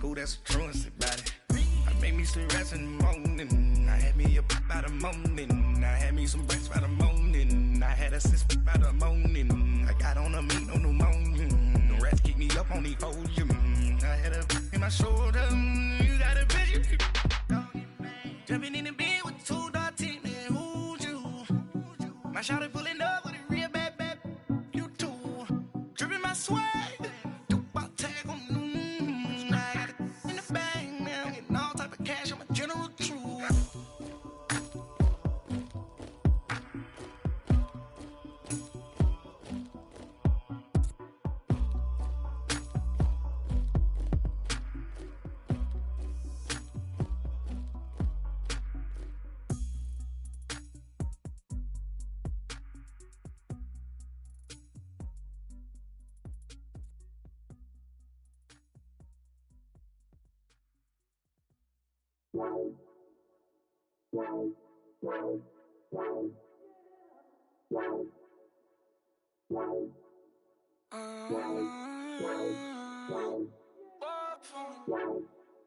Ooh, that's a truancy body. I made me some rest in the morning. I had me up by the morning. I had me some breakfast by the morning. I had a six by the morning. I got on a meat, no pneumonia. The rats keep me up on the podium. I had a in my shoulder. You got a bitch. Jumping in the bed with two dark teeth, man. Who's you? My shawty pulling up with a real bad. You too. Dripping my swag.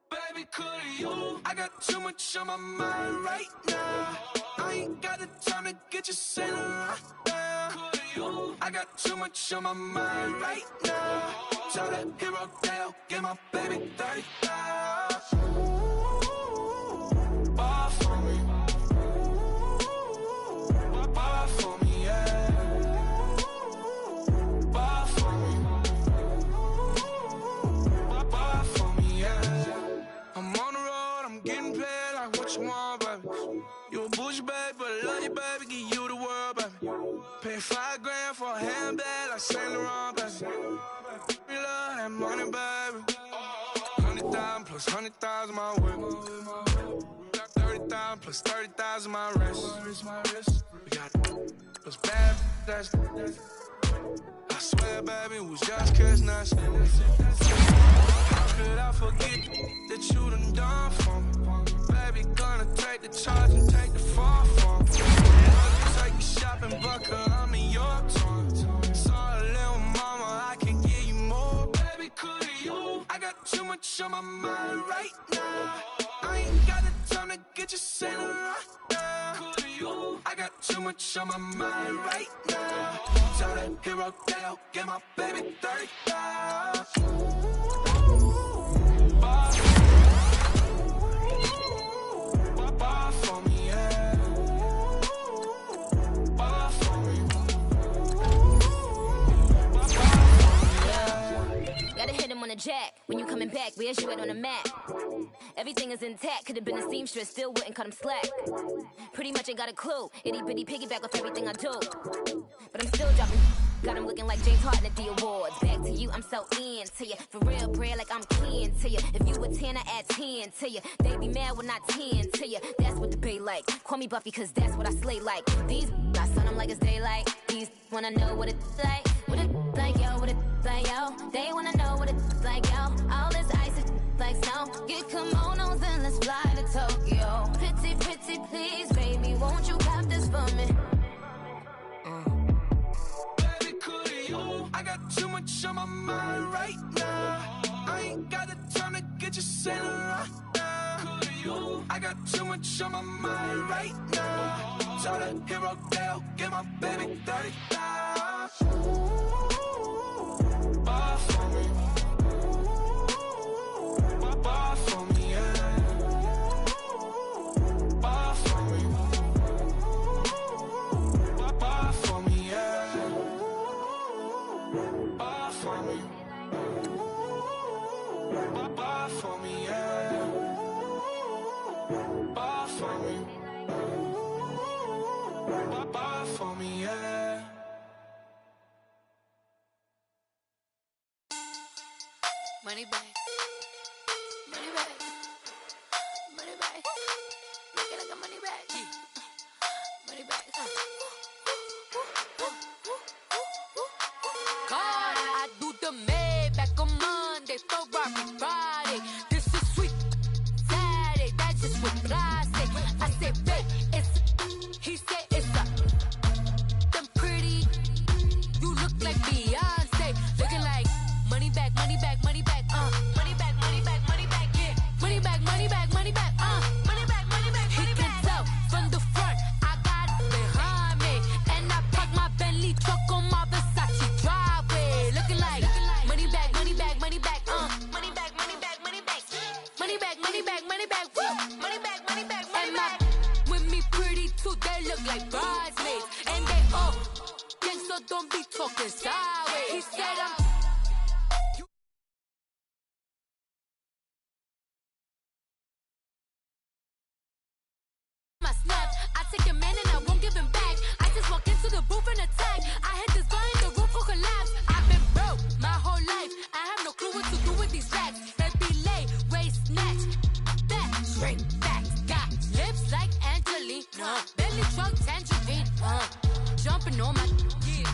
Baby, could you? I got too much on my mind right now. I ain't got the time to get you sailing right now. Could you? I got too much on my mind right now. Tell that hero down, get my baby 30,000. Ball for me. Ball for me, yeah. Ball for me. Ball for me, yeah. I'm on the road, I'm getting paid like what you want, baby. You a bougie, baby, but I love you, baby. Give you the world, baby. Pay $5 grand for a handbag like Saint Laurent, baby. We love that money, baby. 100,000 plus 100,000 my whip. 30,000 plus 30,000 my wrist. We got those bad, that's. I swear, baby, it was just kiss nuts. How could I forget that you done for me? Baby, gonna take the charge and take the fall for me. Take you shopping, buckle, I'm in your town. Saw a little mama, I can give you more. Baby, could you? I got too much on my mind right now. I ain't got the time to get you sailing right now. Could you? I got too much on my mind right now. Tell that hero down, get my baby 30,000. Bar for me, yeah. Bar for me. Bar for me, yeah. Gotta hit him on the jack. When you coming back, where's you at on the map? Everything is intact, could've been a seamstress, still wouldn't cut him slack. Pretty much ain't got a clue, itty bitty piggyback off everything I do. But I'm still dropping, got him looking like James Harden at the awards. Back to you, I'm so into you, for real, bread, like I'm keen to you. If you a 10, I add 10 to you. They be mad when I 10 to you, that's what the bay like. Call me Buffy, cause that's what I slay like. These, I sun them like it's daylight. These wanna know what it's like. What it like, yo, what it like, yo. They wanna know what it's like, yo. All this ice is like snow. Get kimonos and let's fly to Tokyo. Pretty, pretty, please, baby, won't you cop this for me? Baby, could you? I got too much on my mind right now. I ain't got the time to get you sailing right now. Could you? I got too much on my mind right now. Tell that hero down, get my baby 30,000. Bar for me. Bar for me, yeah. Bar for me. Bar for me, yeah. Bar for me. Bar for me, yeah. Bar for me. Bar for me, yeah. Money back. Money back. Money back. Make it like a money back. Money back. God, I do the Maybach on Monday, Ferrari Friday. This is sweet Saturday, that's just what I say. I say, babe, it's, he said it's a, them pretty, you look like Beyonce, looking like money back, money back, money back, money back, money back, money back. like bridesmaids. And they all gangsta, don't be talking sideways. He said I'm my snap. I take a man and I won't give him back. I just walk into the booth and attack. I hit this guy and the roof will collapse. I've been broke my whole life. I have no clue what to do with these racks. They be late, waist snatch, back, straight back. Got lips like Angelina, belly truck tangerine. Jumping on my,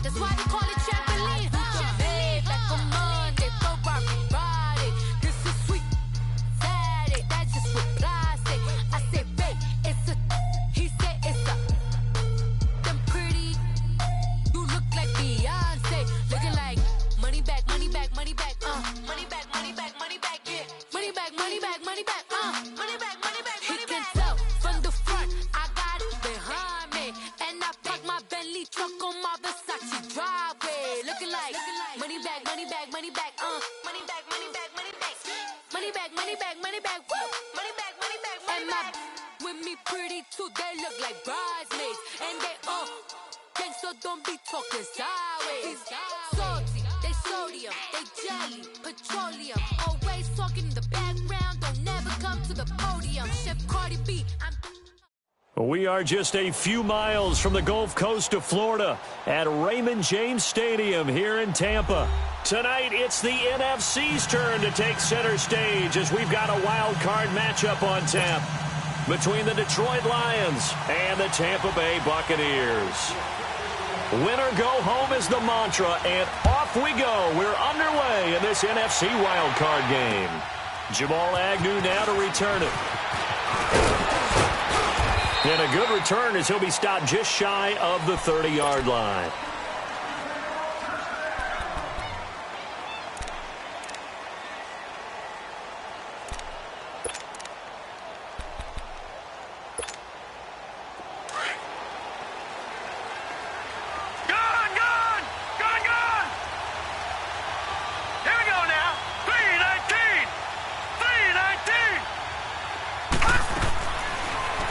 that's why they call it trampoline. Back on Monday, throw rock Friday. This is sweet Saturday, that's just what I say. I say, babe, it's a, he said it's a, them pretty, you look like Beyonce, looking like money back, money back, money back, money back, money back, money back, yeah, money back, money back, money back, money back, money back. He can tell from the front, I got it behind me, and I park my Bentley truck on my Versace driveway, looking like money back, money back, money back, money back, money back, money back, money back, money back, money back, woo, money back, money back, money back. With me pretty too, they look like bridesmaids, and they all gangsta, don't be talking sideways. Salty, they sodium, they jelly, petroleum, always talking in the background, don't never come to the podium. Chef Cardi B, I'm. We are just a few miles from the Gulf Coast of Florida at Raymond James Stadium here in Tampa. Tonight, it's the NFC's turn to take center stage as we've got a wild card matchup on tap between the Detroit Lions and the Tampa Bay Buccaneers. Win or go home is the mantra, and off we go. We're underway in this NFC wild card game. Jamal Agnew now to return it. And a good return as he'll be stopped just shy of the 30-yard line.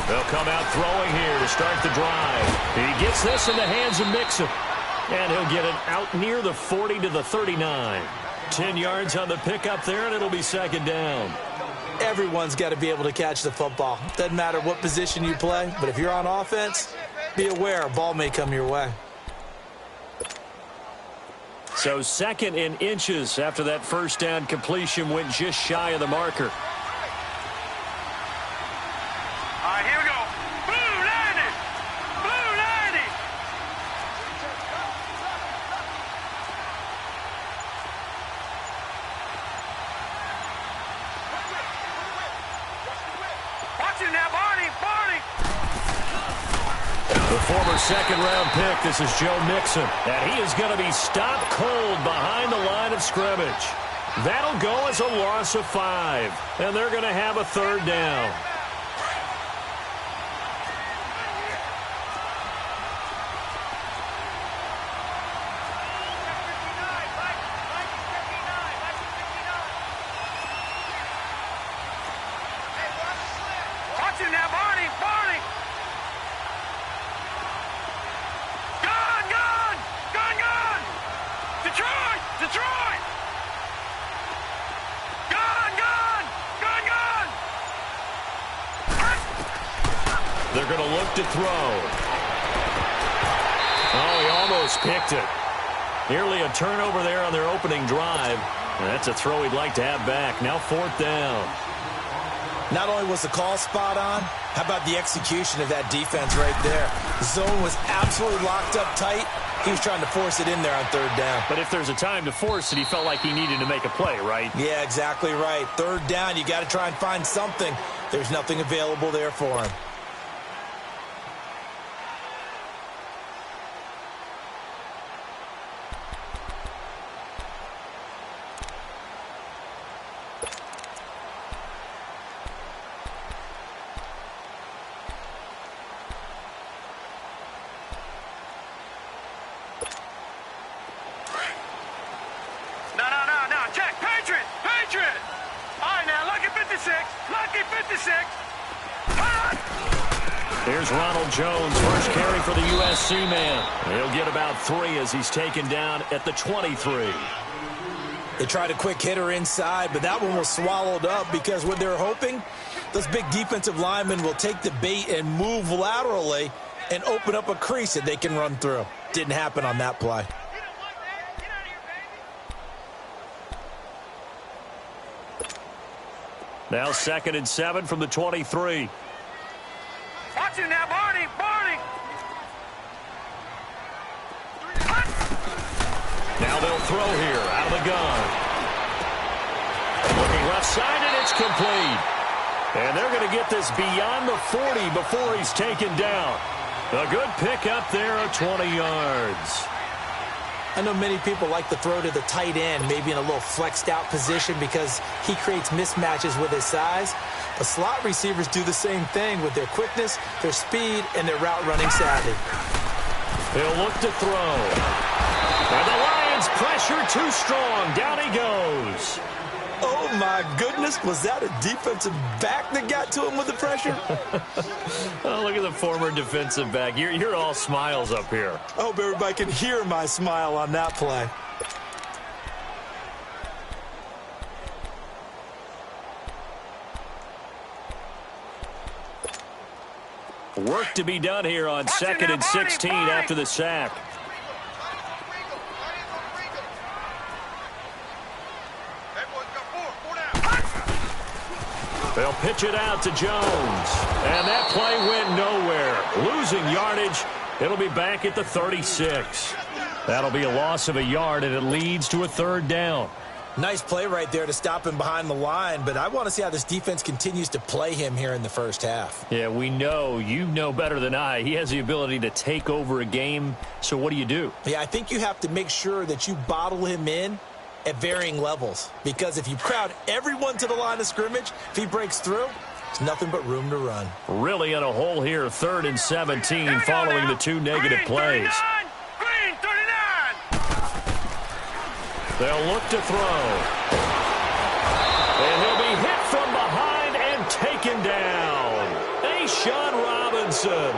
They'll come out throwing here to start the drive. He gets this in the hands of Mixon. And he'll get it out near the 40 to the 39. 10 yards on the pickup there, and it'll be second down. Everyone's got to be able to catch the football. Doesn't matter what position you play, but if you're on offense, be aware a ball may come your way. So second in inches after that first down completion went just shy of the marker. The former second-round pick, this is Joe Mixon, and he is going to be stopped cold behind the line of scrimmage. That'll go as a loss of 5, and they're going to have a third down. They're going to look to throw. Oh, he almost picked it. Nearly a turnover there on their opening drive. And that's a throw he'd like to have back. Now fourth down. Not only was the call spot on, how about the execution of that defense right there? The zone was absolutely locked up tight. He was trying to force it in there on third down. But if there's a time to force it, he felt like he needed to make a play, right? Yeah, exactly right. Third down, you got to try and find something. There's nothing available there for him. Here's Ronald Jones, first carry for the USC man. He'll get about 3 as he's taken down at the 23. They tried a quick hitter inside, but that one was swallowed up because what they're hoping, those big defensive linemen will take the bait and move laterally and open up a crease that they can run through. Didn't happen on that play. Now 2nd and 7 from the 23. Watch you now, Barney! Barney! Now they'll throw here out of the gun. Looking left side, and it's complete. And they're going to get this beyond the 40 before he's taken down. A good pick up there of 20 yards. I know many people like to throw to the tight end, maybe in a little flexed out position because he creates mismatches with his size. But slot receivers do the same thing with their quickness, their speed, and their route running savvy. He'll look to throw. And the Lions pressure too strong. Down he goes. Oh, my goodness. Was that a defensive back that got to him with the pressure? Oh, look at the former defensive back. You're all smiles up here. I hope everybody can hear my smile on that play. Work to be done here on 2nd and 16 after the sack. They'll pitch it out to Jones. And that play went nowhere. Losing yardage. It'll be back at the 36. That'll be a loss of a yard, and it leads to a 3rd down. Nice play right there to stop him behind the line, but I want to see how this defense continues to play him here in the first half. Yeah, we know. You know better than I. He has the ability to take over a game, so what do you do? Yeah, I think you have to make sure that you bottle him in at varying levels, because if you crowd everyone to the line of scrimmage, if he breaks through, there's nothing but room to run. Really in a hole here, 3rd and 17 following the 2 negative plays. Green 39! They'll look to throw. And he'll be hit from behind and taken down. Sean Robinson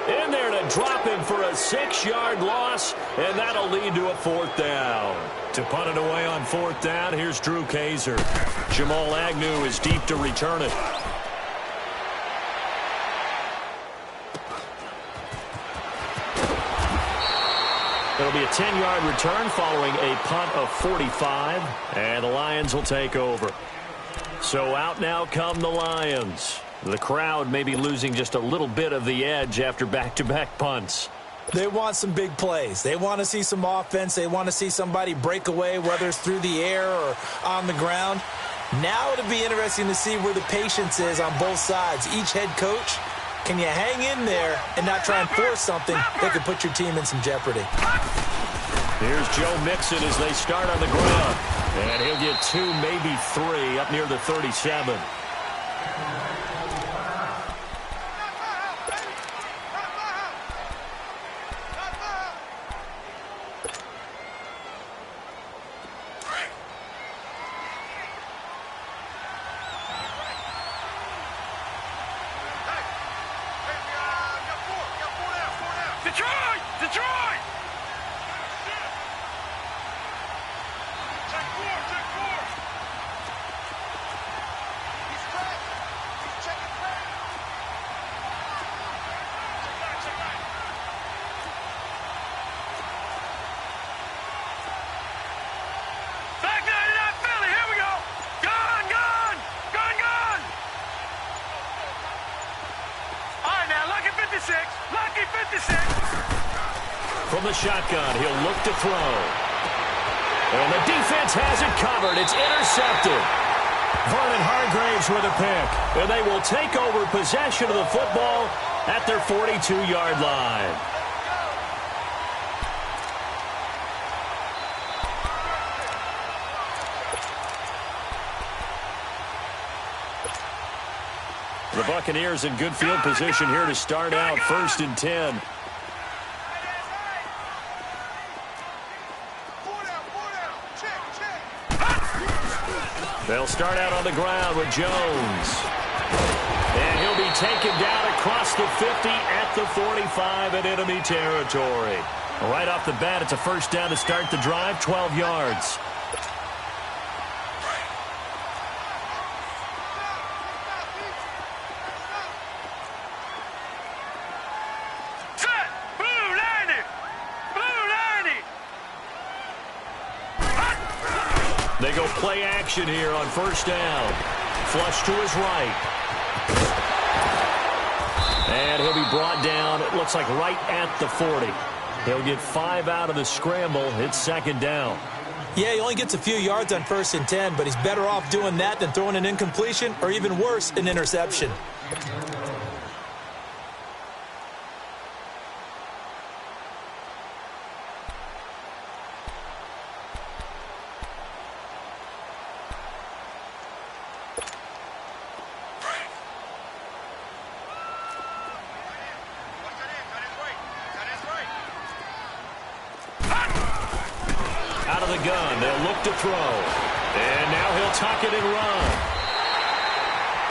in there to drop him for a 6-yard loss, and that'll lead to a 4th down. To punt it away on 4th down, here's Drew Kaiser. Jamal Agnew is deep to return it. It'll be a 10-yard return following a punt of 45, and the Lions will take over. So out now come the Lions. The crowd may be losing just a little bit of the edge after back-to-back punts. They want some big plays. They want to see some offense. They want to see somebody break away, whether it's through the air or on the ground. Now it'll be interesting to see where the patience is on both sides. Each head coach, can you hang in there and not try and force something that could put your team in some jeopardy? Here's Joe Mixon as they start on the ground. And he'll get 2, maybe 3 up near the 37. From the shotgun, he'll look to throw. And the defense has it covered. It's intercepted. Vernon Hargraves with a pick. And they will take over possession of the football at their 42-yard line. The Buccaneers in good field position here to start out 1st and 10. They'll start out on the ground with Jones. And he'll be taken down across the 50 at the 45 in enemy territory. Right off the bat, it's a first down to start the drive, 12 yards. They go play action here on first down. Flush to his right. And he'll be brought down, it looks like right at the 40. He'll get 5 out of the scramble. It's second down. Yeah, he only gets a few yards on 1st and 10, but he's better off doing that than throwing an incompletion or even worse, an interception. Out of the gun, they'll look to throw. And now he'll tuck it and run.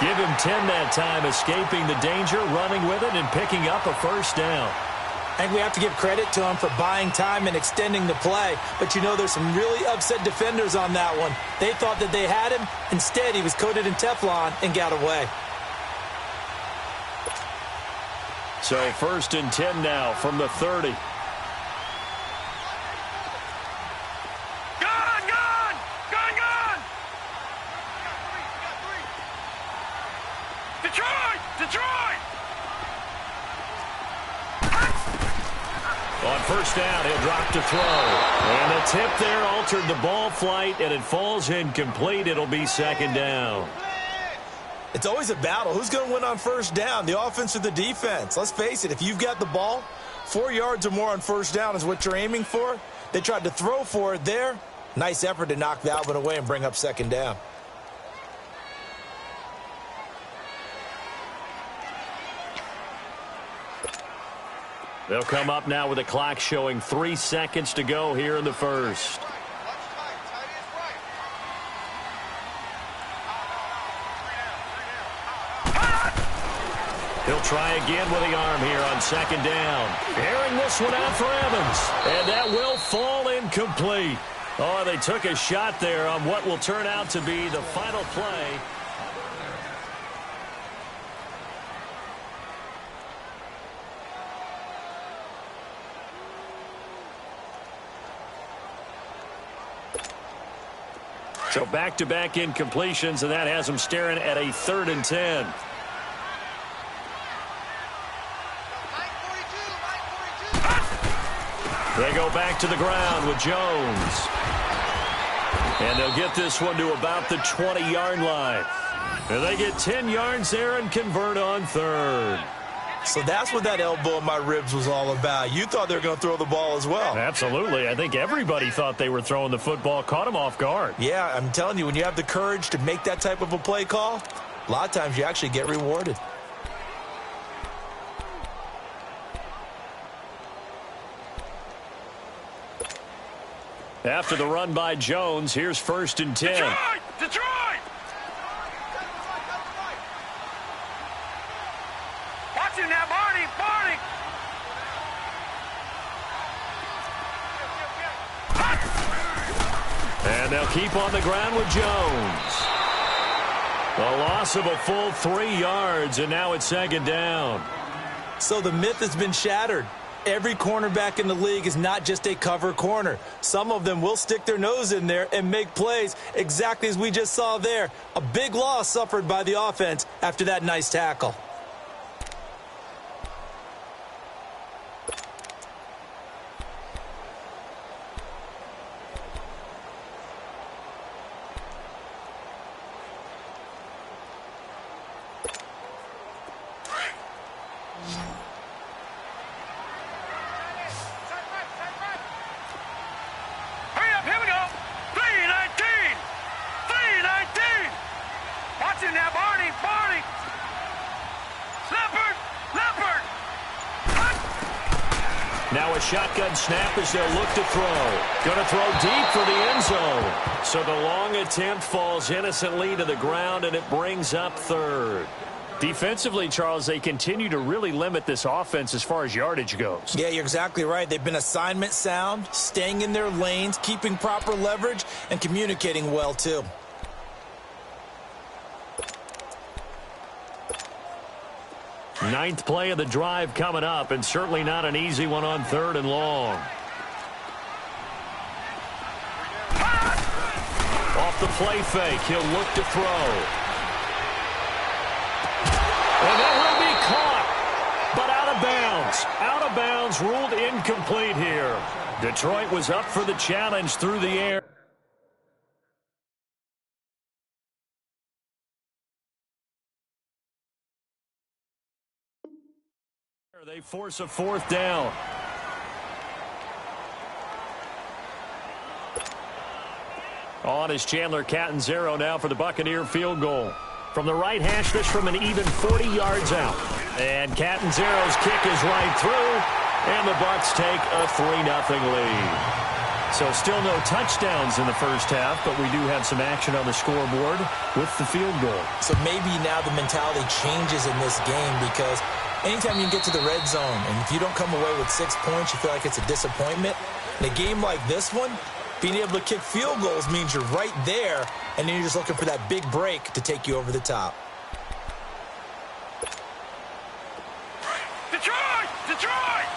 Give him 10 that time, escaping the danger, running with it, and picking up a first down. I think we have to give credit to him for buying time and extending the play. But, you know, there's some really upset defenders on that one. They thought that they had him. Instead, he was coated in Teflon and got away. So 1st and 10 now from the 30. On first down, he'll drop to throw. And the tip there altered the ball flight, and it falls incomplete. It'll be second down. It's always a battle. Who's going to win on first down, the offense or the defense? Let's face it, if you've got the ball, 4 yards or more on first down is what you're aiming for. They tried to throw for it there. Nice effort to knock that one away and bring up second down. They'll come up now with the clock showing 3 seconds to go here in the first. He'll try again with the arm here on second down. Airing this one out for Evans. And that will fall incomplete. Oh, they took a shot there on what will turn out to be the final play. So back-to-back incompletions, and that has them staring at a 3rd and 10. They go back to the ground with Jones. And they'll get this one to about the 20-yard line. And they get 10 yards there and convert on 3rd. So that's what that elbow in my ribs was all about. You thought they were going to throw the ball as well. Absolutely. I think everybody thought they were throwing the football, caught them off guard. Yeah, I'm telling you, when you have the courage to make that type of a play call, a lot of times you actually get rewarded. After the run by Jones, here's 1st and 10. Detroit! Watch him now, Barney! And they'll keep on the ground with Jones. A loss of a full 3 yards, and now it's second down. So the myth has been shattered. Every cornerback in the league is not just a cover corner. Some of them will stick their nose in there and make plays exactly as we just saw there. A big loss suffered by the offense after that nice tackle. Now a shotgun snap as they'll look to throw. Going to throw deep for the end zone. So the long attempt falls innocently to the ground, and it brings up 3rd. Defensively, Charles, they continue to really limit this offense as far as yardage goes. Yeah, you're exactly right. They've been assignment sound, staying in their lanes, keeping proper leverage, and communicating well, too. Ninth play of the drive coming up, and certainly not an easy one on 3rd and long. Off the play fake, he'll look to throw. And that will be caught, but out of bounds. Out of bounds, ruled incomplete here. Detroit was up for the challenge through the air. They force a 4th down. On is Chandler Catanzaro now for the Buccaneer field goal. From the right hash, this from an even 40 yards out. And Catanzaro's kick is right through, and the Bucs take a 3-0 lead. So still no touchdowns in the first half, but we do have some action on the scoreboard with the field goal. So maybe now the mentality changes in this game because anytime you get to the red zone, and if you don't come away with 6 points, you feel like it's a disappointment. In a game like this one, being able to kick field goals means you're right there, and then you're just looking for that big break to take you over the top. Detroit! Detroit!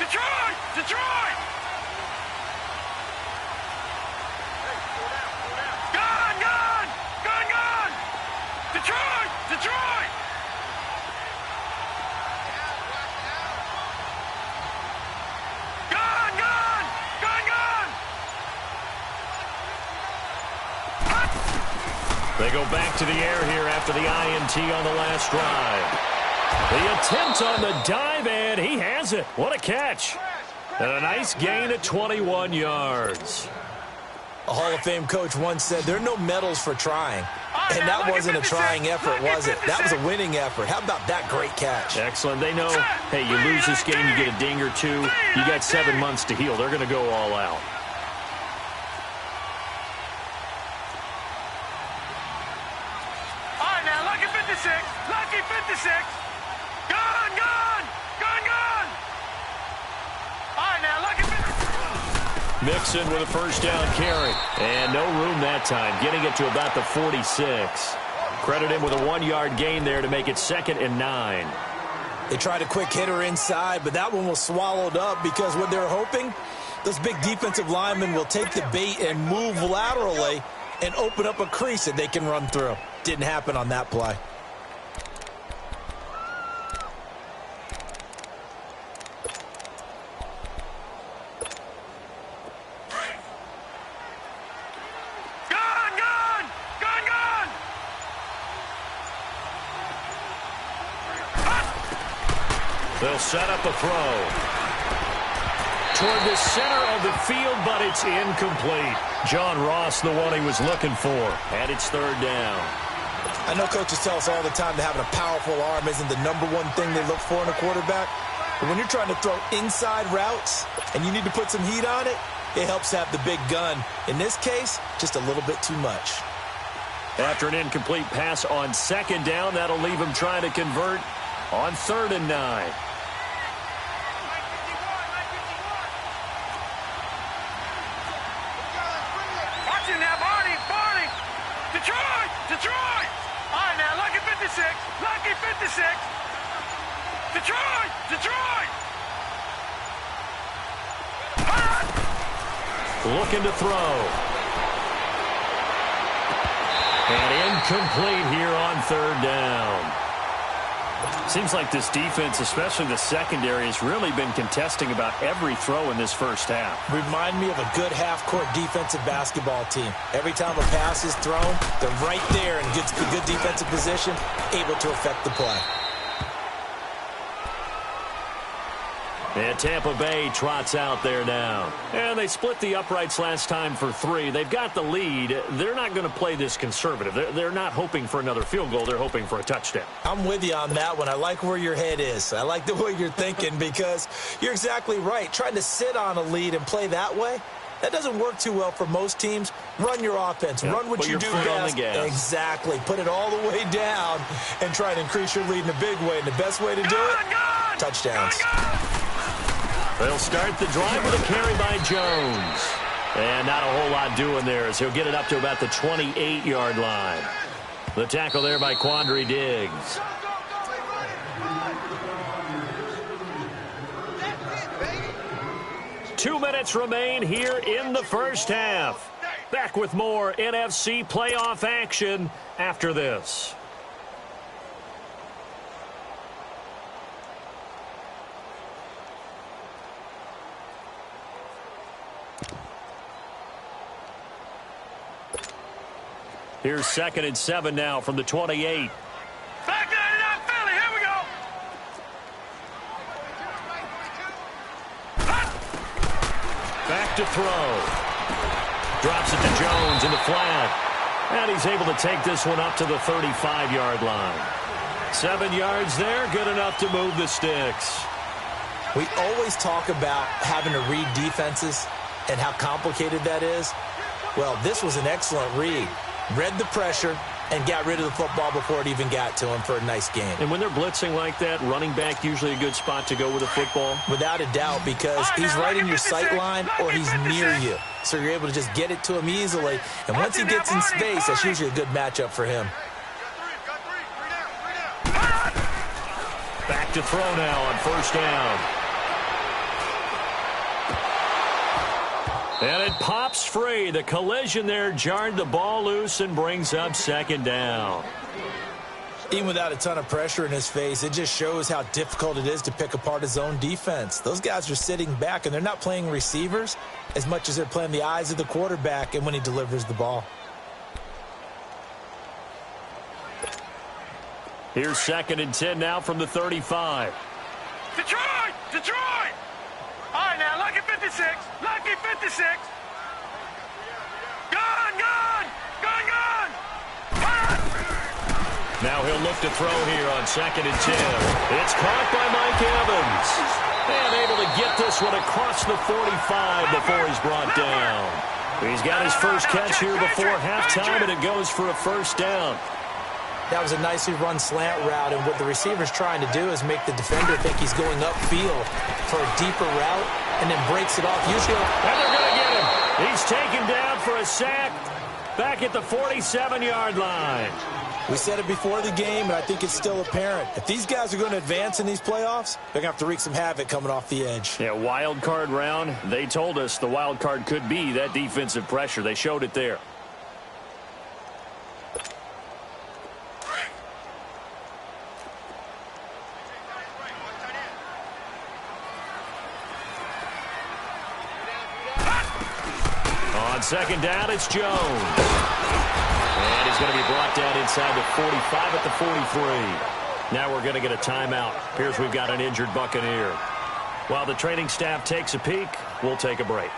Detroit! Detroit! Gun! Gun! Gun! Gun! Detroit! Detroit! Gun! Gun! Gun! Gun! They go back to the air here after the INT on the last drive. The attempt on the dive, and he has it. What a catch. And a nice gain at 21 yards. A Hall of Fame coach once said, there are no medals for trying. And that wasn't a trying effort, was it? That was a winning effort. How about that great catch? Excellent. They know, hey, you lose this game, you get a ding or two. You got 7 months to heal. They're going to go all out. All right, now, lucky 56. Lucky 56. Gun! Gun! Gun! Gun! All right, now, lucky 56. Mixon with a first down carry. And no room that time, getting it to about the 46. Credit him with a 1-yard gain there to make it 2nd and 9. They tried a quick hitter inside, but that one was swallowed up because what they're hoping, those big defensive linemen will take the bait and move laterally and open up a crease that they can run through. Didn't happen on that play. Gun! Gun! Gun! Gun! They'll set up a throw toward the center of the field, but it's incomplete. John Ross, the one he was looking for, and it's 3rd down. I know coaches tell us all the time that having a powerful arm isn't the #1 thing they look for in a quarterback. But when you're trying to throw inside routes and you need to put some heat on it, it helps have the big gun. In this case, just a little bit too much. After an incomplete pass on 2nd down, that'll leave him trying to convert on 3rd and 9. Watch it now, Barney! Barney! Detroit! Detroit! All right, now, lucky 56. Lucky 56. Detroit! Detroit! Looking to throw. And incomplete here on 3rd down. Seems like this defense, especially the secondary, has really been contesting about every throw in this first half. Remind me of a good half-court defensive basketball team. Every time a pass is thrown, they're right there in good defensive position, able to affect the play. And Tampa Bay trots out there now. And they split the uprights last time for 3. They've got the lead. They're not going to play this conservative. They're not hoping for another field goal. They're hoping for a touchdown. I'm with you on that one. I like where your head is. I like the way you're thinking because you're exactly right. Trying to sit on a lead and play that way, That doesn't work too well for most teams. Run your offense. Yep. Run what Put you your do foot on best. the gas. Exactly. Put it all the way down and try to increase your lead in a big way. And the best way to do it, touchdowns. They'll start the drive with a carry by Jones. And not a whole lot doing there as he'll get it up to about the 28-yard line. The tackle there by Quandre Diggs. Two minutes remain here in the first half. Back with more NFC playoff action after this. Here's 2nd and 7 now from the 28. Back 99 Philly, here we go. Back to throw. Drops it to Jones in the flat. And he's able to take this one up to the 35-yard line. 7 yards there, good enough to move the sticks. We always talk about having to read defenses and how complicated that is. Well, this was an excellent read. Read the pressure and got rid of the football before it even got to him for a nice game. And when they're blitzing like that, running back usually a good spot to go with a football? Without a doubt, because he's right in your sight line or he's near you. So you're able to just get it to him easily. And once he gets in space, that's usually a good matchup for him. Back to throw now on 1st down. And it pops free. The collision there jarred the ball loose and brings up 2nd down. Even without a ton of pressure in his face, it just shows how difficult it is to pick apart his own defense. Those guys are sitting back, and they're not playing receivers as much as they're playing the eyes of the quarterback and when he delivers the ball. Here's 2nd and 10 now from the 35. Detroit! Detroit! All right, now, lucky 56. Lucky 56. Gun! Now he'll look to throw here on 2nd and 10. It's caught by Mike Evans. And able to get this one across the 45 before he's brought down. He's got his first catch here before halftime, and it goes for a 1st down. That was a nicely run slant route, and what the receiver's trying to do is make the defender think he's going upfield for a deeper route, and then breaks it off. Usually, and they're going to get him. He's taken down for a sack back at the 47-yard line. We said it before the game, and I think it's still apparent. If these guys are going to advance in these playoffs, they're going to have to wreak some havoc coming off the edge. Yeah, wild card round. They told us the wild card could be that defensive pressure. They showed it there. On 2nd down, it's Jones. And he's going to be brought down inside the 45 at the 43. Now we're going to get a timeout. Here's we've got an injured Buccaneer. While the training staff takes a peek, we'll take a break.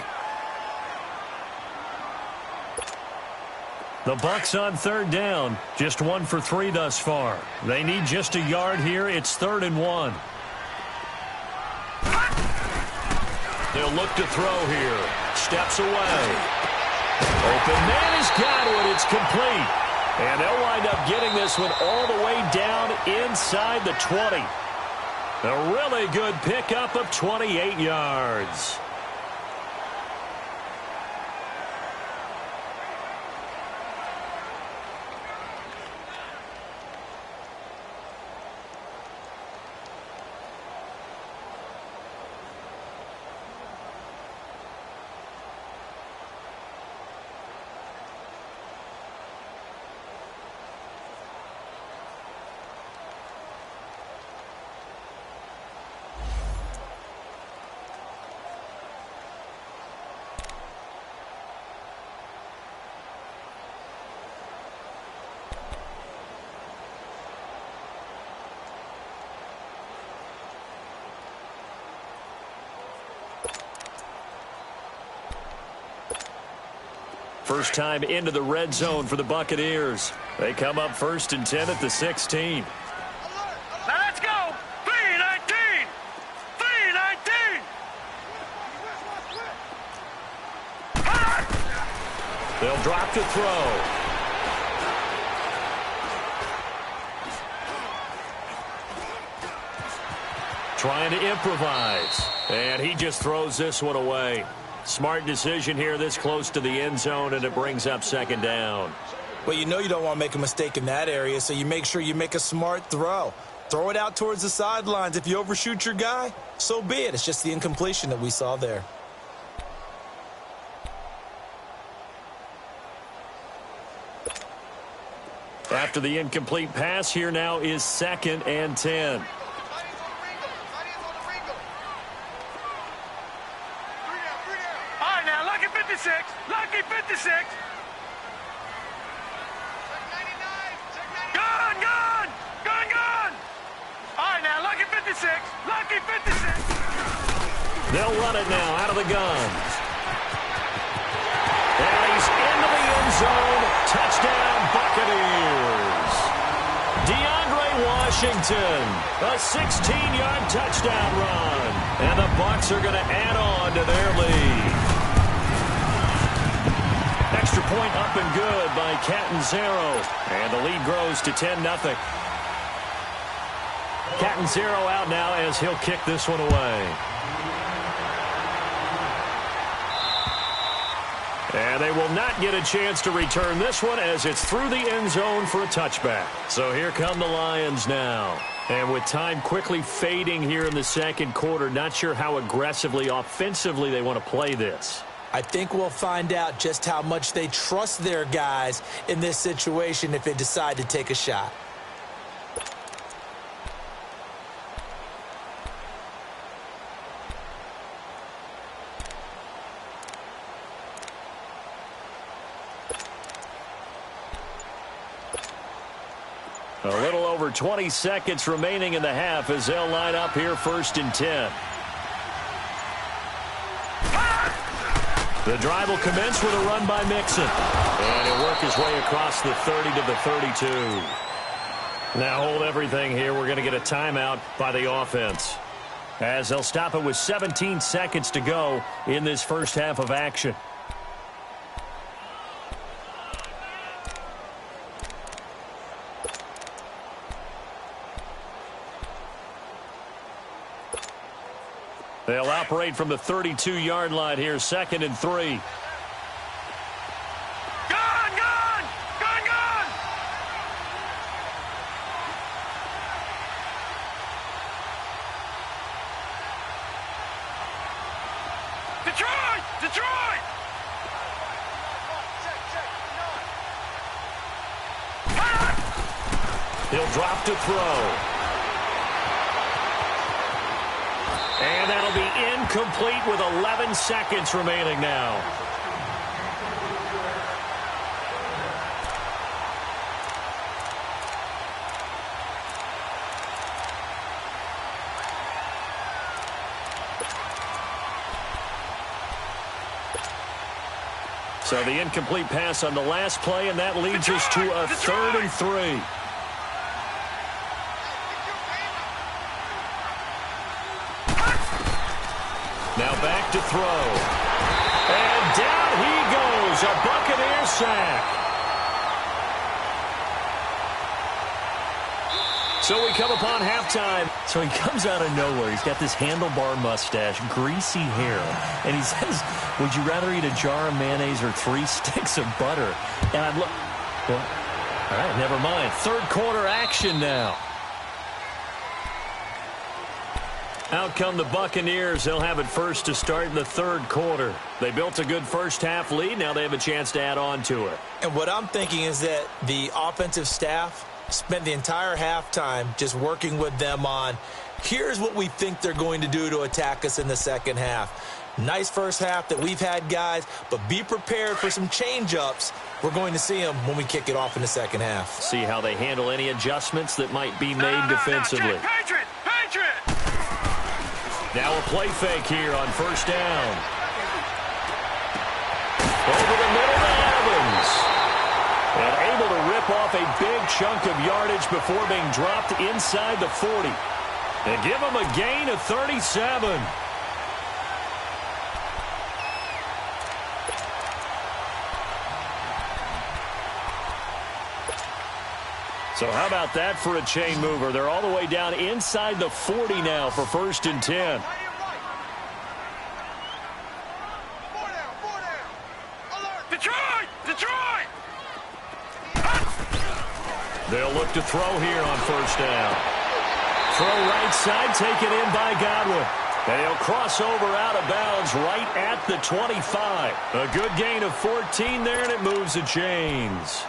The Bucs on 3rd down. Just 1 for 3 thus far. They need just a yard here. It's 3rd and 1. They'll look to throw here. Steps away. Open man has got it. It's complete. And they'll wind up getting this one all the way down inside the 20. A really good pickup of 28 yards. First time into the red zone for the Buccaneers. They come up 1st and 10 at the 16. Now let's go. 3-19. 3-19. They'll drop to throw. Trying to improvise. And he just throws this one away. Smart decision here this close to the end zone, and it brings up second down. Well, you know you don't want to make a mistake in that area, so you make sure you make a smart throw. Throw it out towards the sidelines. If you overshoot your guy, so be it. It's just the incompletion that we saw there. After the incomplete pass, here now is 2nd and 10. Lucky 56. Gun. All right, now, Lucky 56. Lucky 56. They'll run it now out of the gun. And he's into the end zone. Touchdown, Buccaneers. DeAndre Washington, a 16-yard touchdown run. And the Bucs are going to add on to their lead. Extra point up and good by Catanzaro. And the lead grows to 10-0. Catanzaro out now as he'll kick this one away. And they will not get a chance to return this one as it's through the end zone for a touchback. So here come the Lions now. And with time quickly fading here in the second quarter, not sure how aggressively, offensively they want to play this. I think we'll find out just how much they trust their guys in this situation if they decide to take a shot. A little over 20 seconds remaining in the half as they'll line up here 1st and 10. The drive will commence with a run by Mixon. And he'll work his way across the 30 to the 32. Now hold everything here. We're going to get a timeout by the offense, as they'll stop it with 17 seconds to go in this first half of action. They'll operate from the 32-yard line here, 2nd and 3. Gun! Detroit! He'll drop to throw. And that'll be incomplete with 11 seconds remaining now. So the incomplete pass on the last play, and that leads us to a 3rd and 3. Now back to throw. And down he goes. A Buccaneer sack. So we come upon halftime. So he comes out of nowhere. He's got this handlebar mustache, greasy hair. And he says, would you rather eat a jar of mayonnaise or 3 sticks of butter? And I look, well, all right, never mind. 3rd quarter action now. Out come the Buccaneers. They'll have it first to start in the 3rd quarter. They built a good first half lead. Now they have a chance to add on to it. And what I'm thinking is that the offensive staff spent the entire halftime just working with them on, here's what we think they're going to do to attack us in the second half. Nice first half that we've had, guys, but be prepared for some change-ups. We're going to see them when we kick it off in the second half. See how they handle any adjustments that might be made defensively. Patriot! Now a play fake here on 1st down. Over the middle to Evans. And able to rip off a big chunk of yardage before being dropped inside the 40. And give him a gain of 37. So how about that for a chain mover? They're all the way down inside the 40 now for 1st and 10. Detroit! Detroit! They'll look to throw here on 1st down. Throw right side, taken in by Godwin. And he'll cross over out of bounds right at the 25. A good gain of 14 there, and it moves the chains.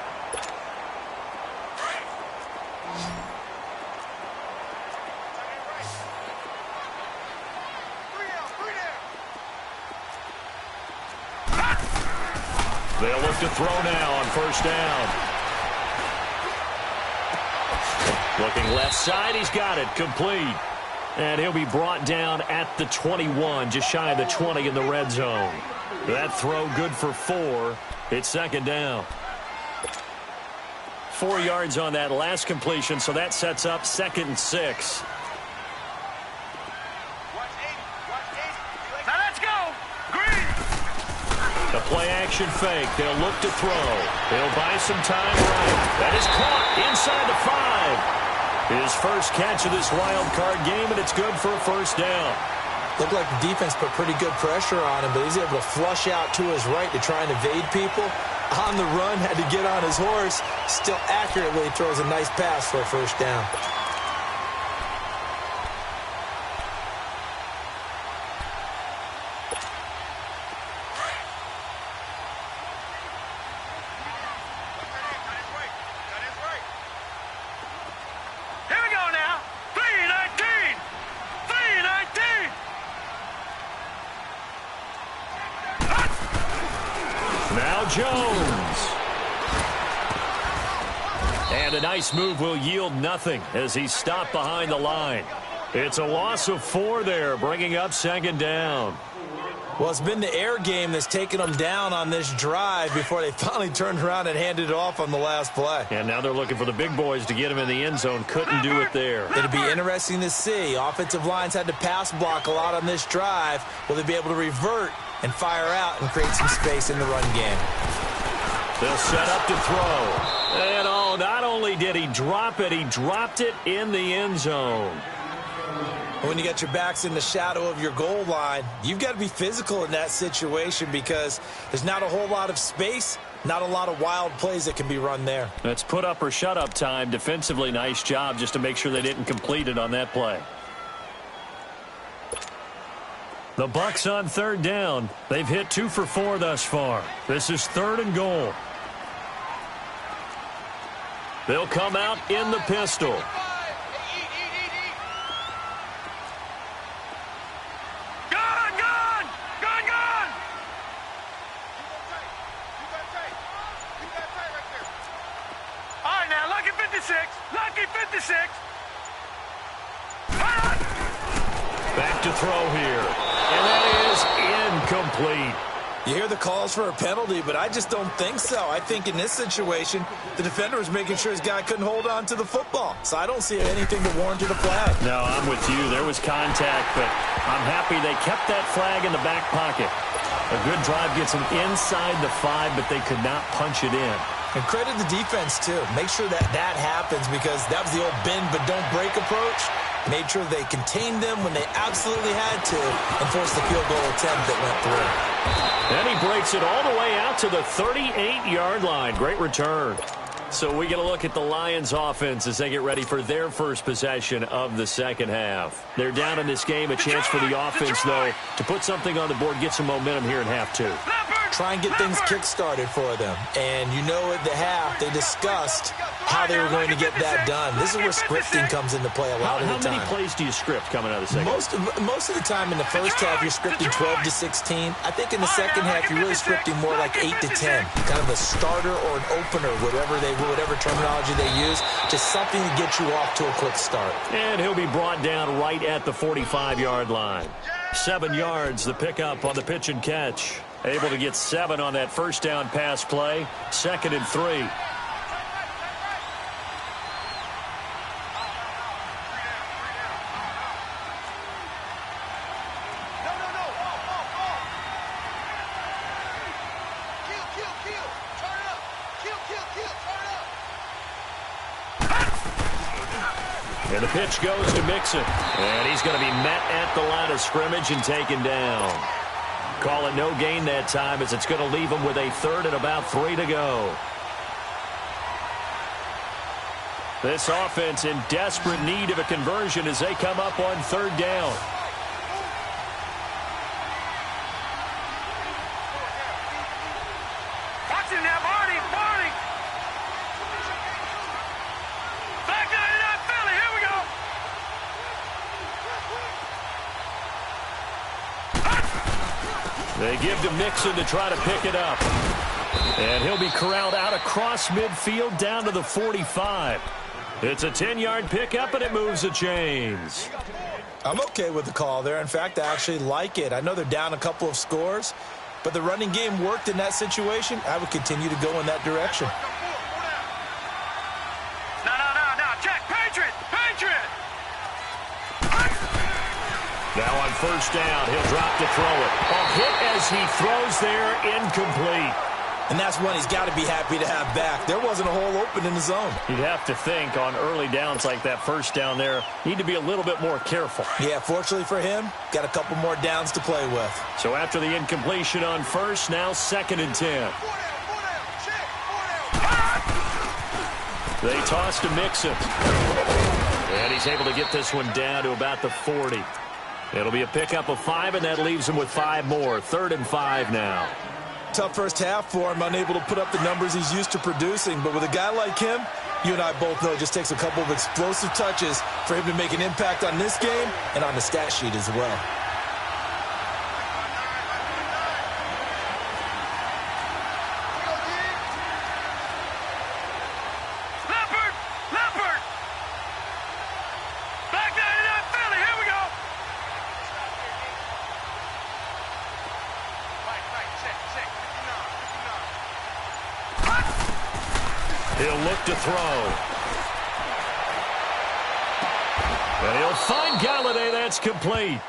They'll look to throw now on 1st down. Looking left side, he's got it, complete. And he'll be brought down at the 21, just shy of the 20 in the red zone. That throw good for 4. It's 2nd down. 4 yards on that last completion, so that sets up 2nd and 6. Now let's go! Green! The play-action fake. They'll look to throw. They'll buy some time right. That is caught inside the 5. His first catch of this wild card game, and it's good for a 1st down. Looked like the defense put pretty good pressure on him, but he's able to flush out to his right to try and evade people. On the run, had to get on his horse. Still accurately throws a nice pass for a 1st down. Jones. And a nice move will yield nothing as he's stopped behind the line. It's a loss of 4 there, bringing up 2nd down. Well, it's been the air game that's taken them down on this drive before they finally turned around and handed it off on the last play. And now they're looking for the big boys to get him in the end zone. Couldn't do it there. It'll be interesting to see. Offensive lines had to pass block a lot on this drive. Will they be able to revert and fire out and create some space in the run game? They'll set up to throw. And oh, not only did he drop it, he dropped it in the end zone. When you got your backs in the shadow of your goal line, you've got to be physical in that situation because there's not a whole lot of space, not a lot of wild plays that can be run there. That's put up or shut up time. Defensively, nice job just to make sure they didn't complete it on that play. The Bucs on 3rd down. They've hit 2 for 4 thus far. This is 3rd and goal. They'll come out in the pistol. Lucky 56. Back to throw here. And that is incomplete. You hear the calls for a penalty, but I just don't think so. I think in this situation, the defender was making sure his guy couldn't hold on to the football. So I don't see anything to warrant a flag. No, I'm with you. There was contact, but I'm happy they kept that flag in the back pocket. A good drive gets them inside the 5, but they could not punch it in. And credit the defense, too. Make sure that happens because that was the old bend but don't break approach. Made sure they contained them when they absolutely had to and forced the field goal attempt that went through. And he breaks it all the way out to the 38-yard line. Great return. So we get a look at the Lions offense as they get ready for their first possession of the second half. They're down in this game. A chance for the offense, though, to put something on the board, get some momentum here in half 2. Try and get things kick-started for them. And you know at the half, they discussed how they were going to get that done. This is where scripting comes into play a lot of the time. How many plays do you script coming out of the second half? Most of the time in the first half, you're scripting 12 to 16. I think in the second half, you're really scripting more like 8 to 10. Kind of a starter or an opener, whatever terminology they use, just something to get you off to a quick start. And he'll be brought down right at the 45-yard line. 7 yards, the pickup on the pitch and catch. Able to get 7 on that first down pass play. 2nd and 3. And the pitch goes to Mixon. And he's going to be met at the line of scrimmage and taken down. Call it no gain that time as it's going to leave him with a third and about 3 to go. This offense in desperate need of a conversion as they come up on third down. Watching now, Barney. Back 99 Philly, here we go. They give to Mixon to try to pick it up. And he'll be corralled out across midfield down to the 45. It's a 10-yard pickup, and it moves the chains. I'm okay with the call there. In fact, I actually like it. I know they're down a couple of scores, but the running game worked in that situation. I would continue to go in that direction. No. Check. Patriot. Now on first down, he'll drop to throw it. A hit as he throws there, incomplete. And that's one he's got to be happy to have back. There wasn't a hole open in the zone. You'd have to think on early downs like that first down there, need to be a little bit more careful. Yeah, fortunately for him, got a couple more downs to play with. So after the incompletion on first, now 2nd and 10. They toss to Mixon. And he's able to get this one down to about the 40. It'll be a pickup of 5, and that leaves him with 5 more. 3rd and 5 now. Tough first half for him, unable to put up the numbers he's used to producing. But with a guy like him, you and I both know it just takes a couple of explosive touches for him to make an impact on this game and on the stat sheet as well. Leopard. Back 99 Philly, here we go. He'll look to throw. And he'll find Galladay. That's complete.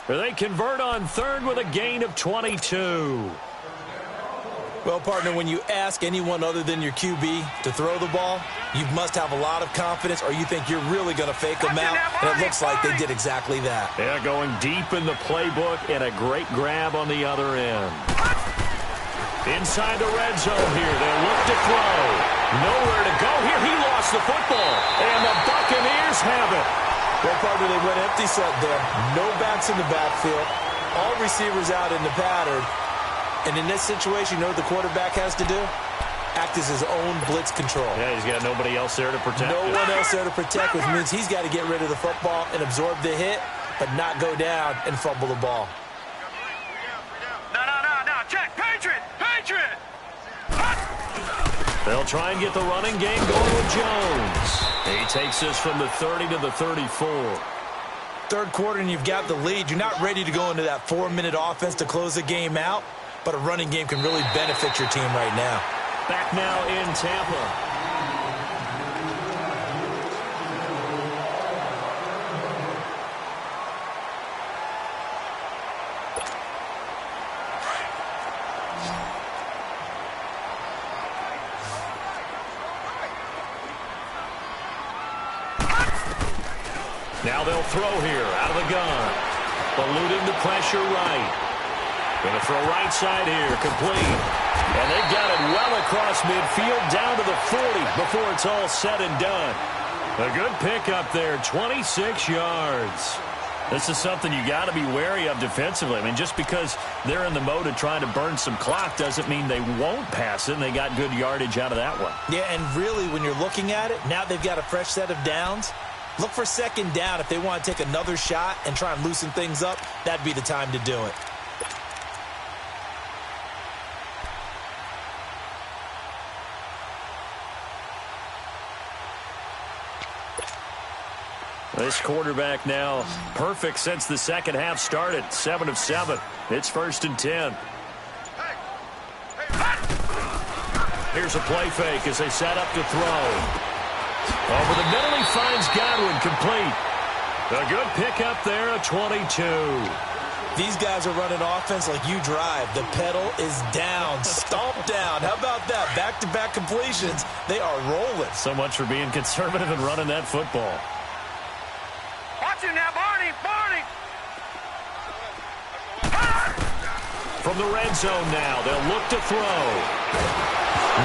They convert on third with a gain of 22. Well, partner, when you ask anyone other than your QB to throw the ball, you must have a lot of confidence or you think you're really going to fake them out. And it looks like they did exactly that. Yeah, going deep in the playbook and a great grab on the other end. Inside the red zone here. They'll look to throw. Nowhere to go here. He lost the football. And the Buccaneers have it. Well, partner, they went empty set there. No backs in the backfield. All receivers out in the pattern. And in this situation, you know what the quarterback has to do? Act as his own blitz control. Yeah, he's got nobody else there to protect. No one else there to protect, which means he's got to get rid of the football and absorb the hit, but not go down and fumble the ball. No. Check. Patriot. They'll try and get the running game going with Jones. He takes this from the 30 to the 34. Third quarter and you've got the lead. You're not ready to go into that 4-minute offense to close the game out, but a running game can really benefit your team right now. Back now in Tampa. Now they'll throw here out of the gun. Eluding the pressure right. Going to throw right side here, complete. And they've got it well across midfield down to the 40 before it's all said and done. A good pickup there, 26 yards. This is something you got to be wary of defensively. I mean, just because they're in the mode of trying to burn some clock doesn't mean they won't pass it, and they got good yardage out of that one. Yeah, and really, when you're looking at it, now they've got a fresh set of downs. Look for second down if they want to take another shot and try and loosen things up. That'd be the time to do it. This quarterback now perfect since the second half started. 7 of 7. It's 1st and 10. Here's a play fake as they set up to throw. Over the middle, he finds Godwin, complete. A good pickup there, a 22. These guys are running offense like you drive. The pedal is down, stomp down. How about that? Back-to-back completions. They are rolling. So much for being conservative and running that football. Got you now, Barney! Barney! From the red zone now, they'll look to throw.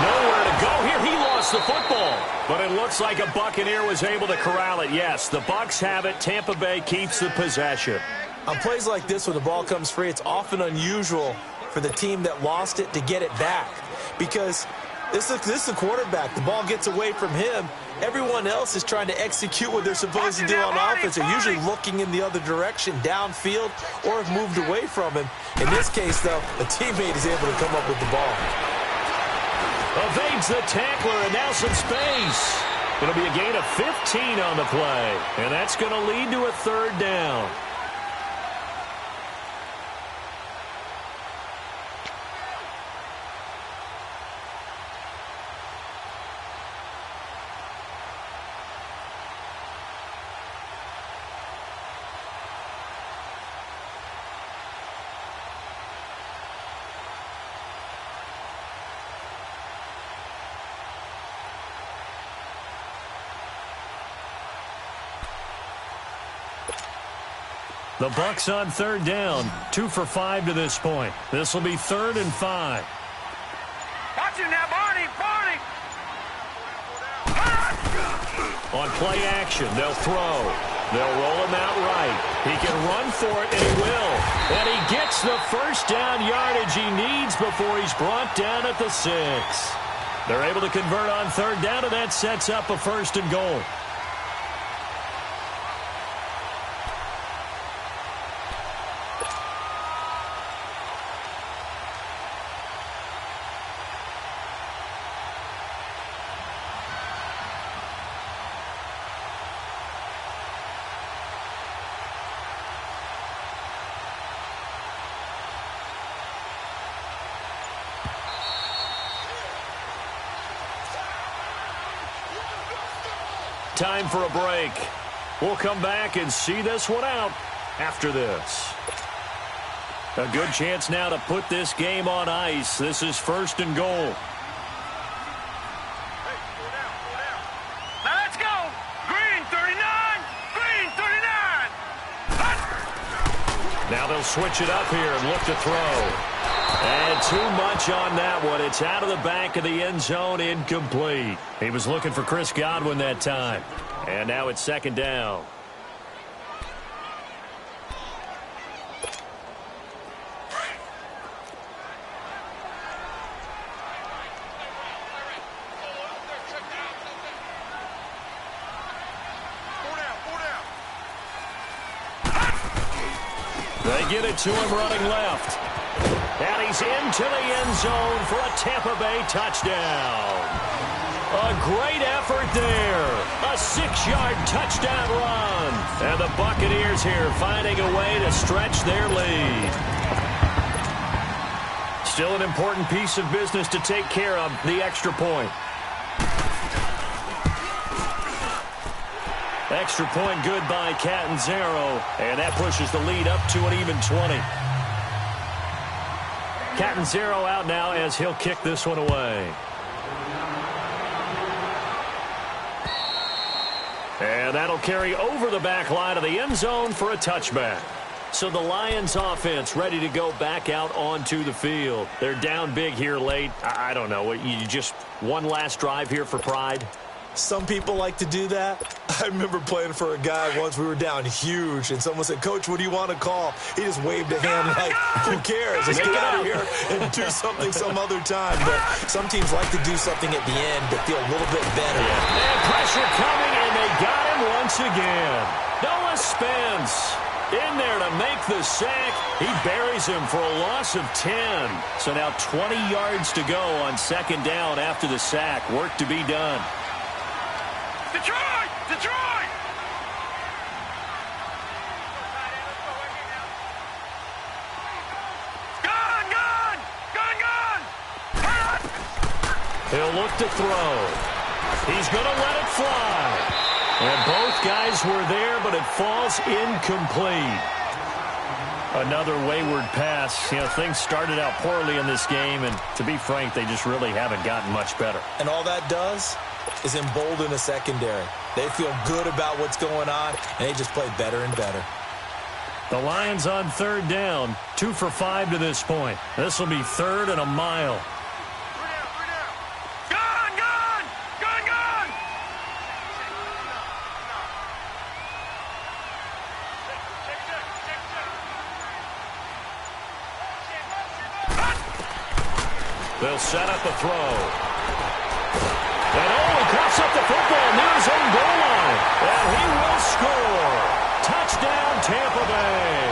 Nowhere to go here. He lost the football. But it looks like a Buccaneer was able to corral it. Yes, the Bucs have it. Tampa Bay keeps the possession. On plays like this, when the ball comes free, it's often unusual for the team that lost it to get it back. Because this is the quarterback. The ball gets away from him. Everyone else is trying to execute what they're supposed to do on offense. They're usually looking in the other direction, downfield, or have moved away from him. In this case, though, a teammate is able to come up with the ball. Evades the tackler, and now some space. It'll be a gain of 15 on the play, and that's going to lead to a third down. The Bucs on third down, 2 for 5 to this point. This will be 3rd and 5. Got you now, Barney! Barney! On play action, they'll throw. They'll roll him out right. He can run for it, and he will. And he gets the first down yardage he needs before he's brought down at the 6. They're able to convert on third down, and that sets up a 1st and goal. Time for a break. We'll come back and see this one out after this. A good chance now to put this game on ice. This is 1st and goal. Now let's go! Green 39! Green 39! Now they'll switch it up here and look to throw. And too much on that one. It's out of the back of the end zone, incomplete. He was looking for Chris Godwin that time. And now it's 2nd down. They get it to him running left. And he's into the end zone for a Tampa Bay touchdown. A great effort there. A 6-yard touchdown run. And the Buccaneers here finding a way to stretch their lead. Still an important piece of business to take care of, the extra point. Extra point good by Catanzaro. And that pushes the lead up to an even 20. Catanzaro out now as he'll kick this one away. And that'll carry over the back line of the end zone for a touchback. So the Lions offense ready to go back out onto the field. They're down big here late. I don't know. You just one last drive here for pride? Some people like to do that. I remember playing for a guy once. We were down huge, and someone said, "Coach, what do you want to call?" He just waved a hand like, who cares? Let's get out of here and do something some other time. But some teams like to do something at the end that feel a little bit better. Yeah. And pressure coming, and they got him once again. Noah Spence in there to make the sack. He buries him for a loss of 10. So now 20 yards to go on 2nd down after the sack. Work to be done. Detroit! Detroit! Gun! Gun! Gun! Gun! He'll look to throw. He's going to let it fly. And both guys were there, but it falls incomplete. Another wayward pass. You know, things started out poorly in this game, and to be frank, they just really haven't gotten much better. And all that does, is embolden the secondary. They feel good about what's going on, and they just play better and better. The Lions on third down, 2 for 5 to this point. This will be third and a mile. They'll set up a throw. And he cuts up the football near his own goal line. And he will score. Touchdown, Tampa Bay.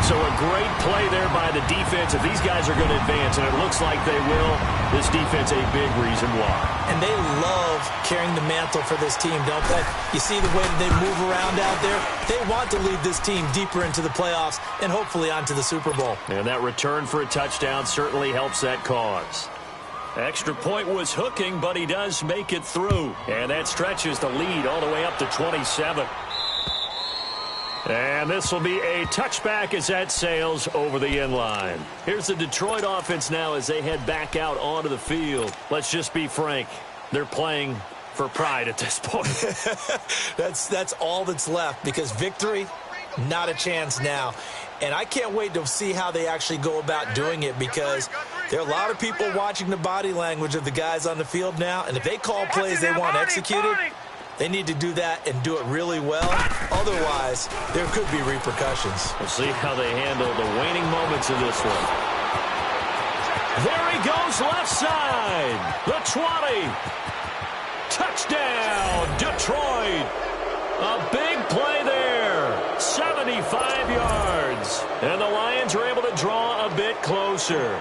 So a great play there by the defense. If these guys are going to advance, and it looks like they will, this defense a big reason why. And they love carrying the mantle for this team, don't they? You see the way that they move around out there? They want to lead this team deeper into the playoffs and hopefully onto the Super Bowl. And that return for a touchdown certainly helps that cause. Extra point was hooking, but he does make it through. And that stretches the lead all the way up to 27. And this will be a touchback as that sails over the end line. Here's the Detroit offense now as they head back out onto the field. Let's just be frank. They're playing for pride at this point. That's all that's left, because victory, not a chance now. And I can't wait to see how they actually go about doing it, because there are a lot of people watching the body language of the guys on the field now, and if they call plays they want executed, they need to do that and do it really well. Otherwise, there could be repercussions. We'll see how they handle the waning moments of this one. There he goes, left side. The 20. Touchdown, Detroit. A big play there. 75 yards. And the Lions are able to draw a bit closer.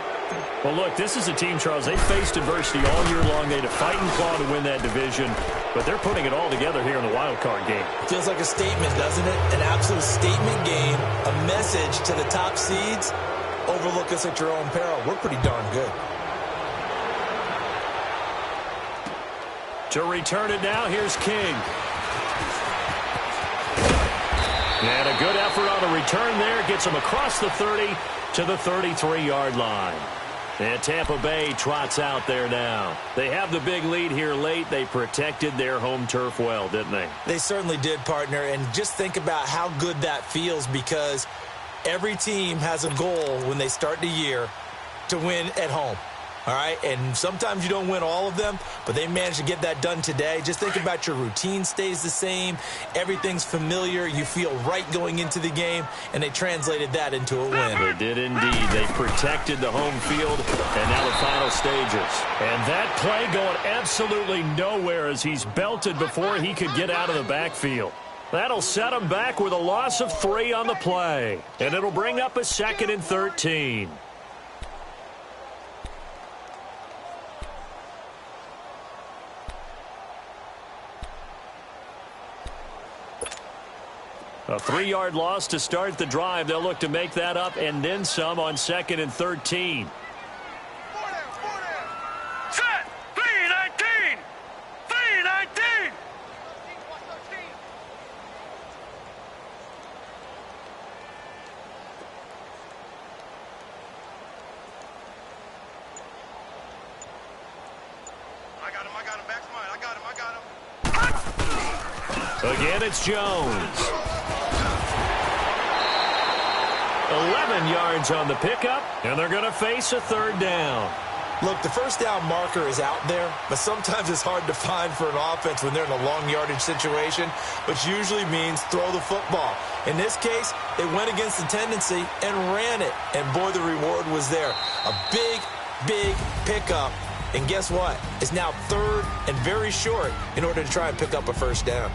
Well, look, this is a team, Charles, they faced adversity all year long. They had to fight and claw to win that division, but they're putting it all together here in the wild card game. Feels like a statement, doesn't it? An absolute statement game, a message to the top seeds. Overlook us at your own peril. We're pretty darn good. To return it now, here's King. And a good effort on the return there. Gets him across the 30 to the 33-yard line. And Tampa Bay trots out there now. They have the big lead here late. They protected their home turf well, didn't they? They certainly did, partner. And just think about how good that feels, because every team has a goal when they start the year to win at home. All right, and sometimes you don't win all of them, but they managed to get that done today. Just think about your routine stays the same. Everything's familiar. You feel right going into the game, and they translated that into a win. They did indeed. They protected the home field, and now the final stages. And that play going absolutely nowhere as he's belted before he could get out of the backfield. That'll set him back with a loss of 3 on the play, and it'll bring up a 2nd and 13. A 3-yard loss to start the drive. They'll look to make that up and then some on 2nd and 13. Set! 3-19! 3-19! I got him, back to mine. I got him. Again, it's Jones. 11 yards on the pickup, and they're going to face a 3rd down. Look, the first down marker is out there, but sometimes it's hard to find for an offense when they're in a long yardage situation, which usually means throw the football. In this case, they went against the tendency and ran it, and boy, the reward was there. A big, big pickup, and guess what? It's now 3rd and very short in order to try and pick up a 1st down.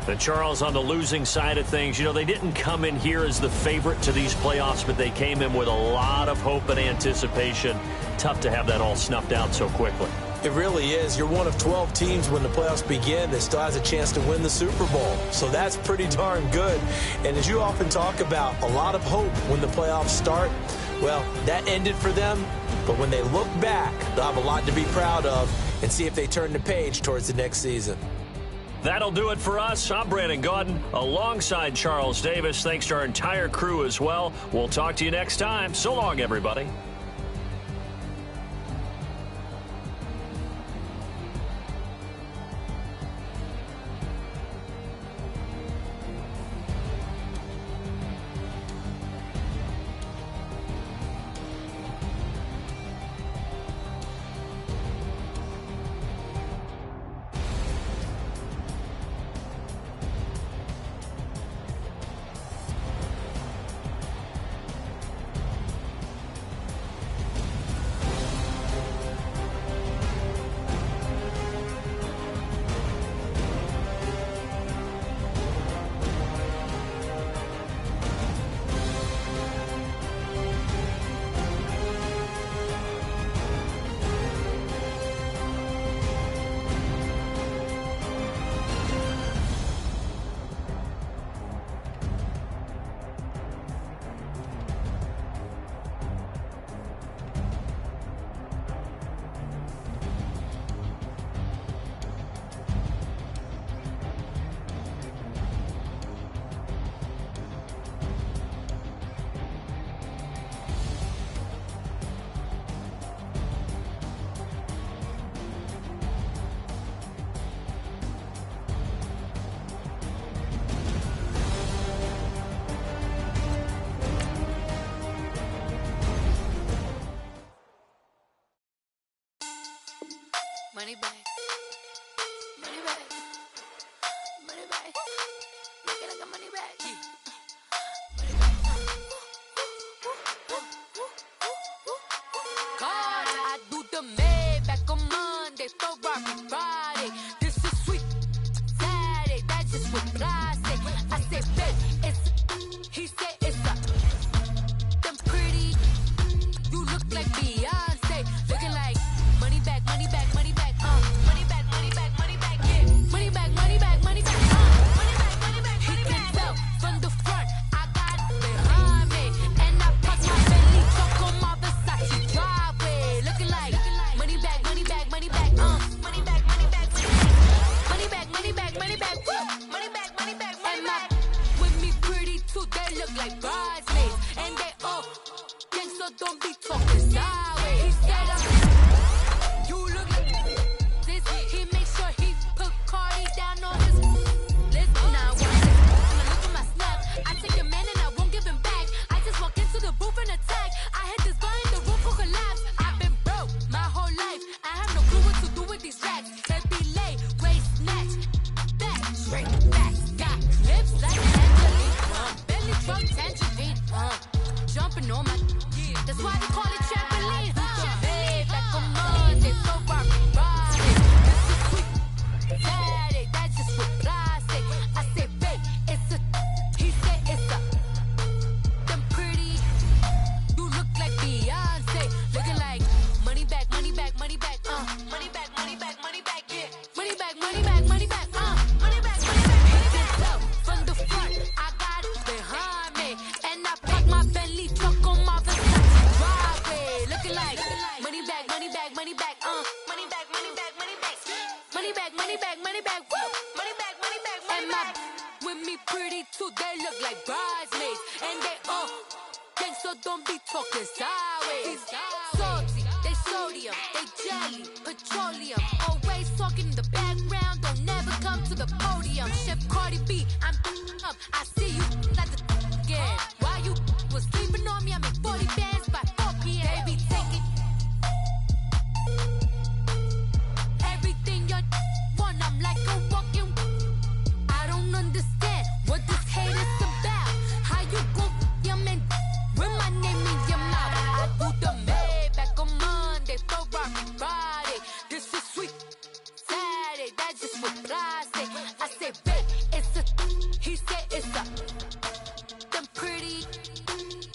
And Charles, on the losing side of things, you know, they didn't come in here as the favorite to these playoffs, but they came in with a lot of hope and anticipation. Tough to have that all snuffed out so quickly. It really is. You're one of 12 teams when the playoffs begin that still has a chance to win the Super Bowl. So that's pretty darn good. And as you often talk about, a lot of hope when the playoffs start. Well, that ended for them. But when they look back, they'll have a lot to be proud of and see if they turn the page towards the next season. That'll do it for us. I'm Brandon Gaudin alongside Charles Davis. Thanks to our entire crew as well. We'll talk to you next time. So long, everybody. money back. Money back. Money back. Make it like a money back. Money back. God, I do the Maybach on Monday, Ferrari Friday. This is sweet Saturday, that's just what I say. I say, babe, it's, he said it's a, them pretty, you look like Beyonce, looking like money back, money back, money back, money back, money back, money back, yeah, money back, money back, money back, money back, money back, he can tell from the front, I got it behind me, and I park my Bentley truck on my Versace driveway, looking like money back, money back, money back, money back, money back, money back, money back, money back, woo, money back, money back, money back, with me pretty too, they look like bridesmaids, and they all gang, so don't be talking sideways. He said, you look like this. He make sure he put Cardi down on his list. Now watch this. I'ma look at my snap. I take a man and I won't give him back. I just walk into the booth and attack. I hit this guy in the roof will collapse. I've been broke my whole life. I have no clue what to do with these racks. Baby lay, waist snatch, back, straight back. Got lips like Angelina, belly truck tangerine, jumping on my. That's why they call it trampoline. Trampoline. Back on Monday, Ferrari Friday. This is sweet Saturday, that's just what I say. I say, babe, it's a, he said it's a, them pretty, you look like Beyonce, looking like money back, money back, money back, money back, money back, money back, yeah, money back, money back, money back, money back, money back. He can tell from the front, I got it behind me, and I park my Bentley truck on my Versace driveway, looking like money back, money back, money back, money back, money back, money back, money back, money back, money back, woo, money back, money back, money back. With me pretty too, they look like bridesmaids, and they all gang, so don't be talking sideways. Salty, they sodium, they jelly, petroleum, always talking in the background, don't never come to the podium. Chef Cardi B, I'm up, I see you like the again. While you was sleeping on me, I make 40 bands by 4 p.m. Baby, take it. Everything you want, I'm like a walking. I don't understand what this hate is about. How you go your man with my name in your mouth? I do the Maybach on Monday, Ferrari Friday. This is sweet Saturday, that's just what I say. I say, babe, it's a, he said it's a, them pretty,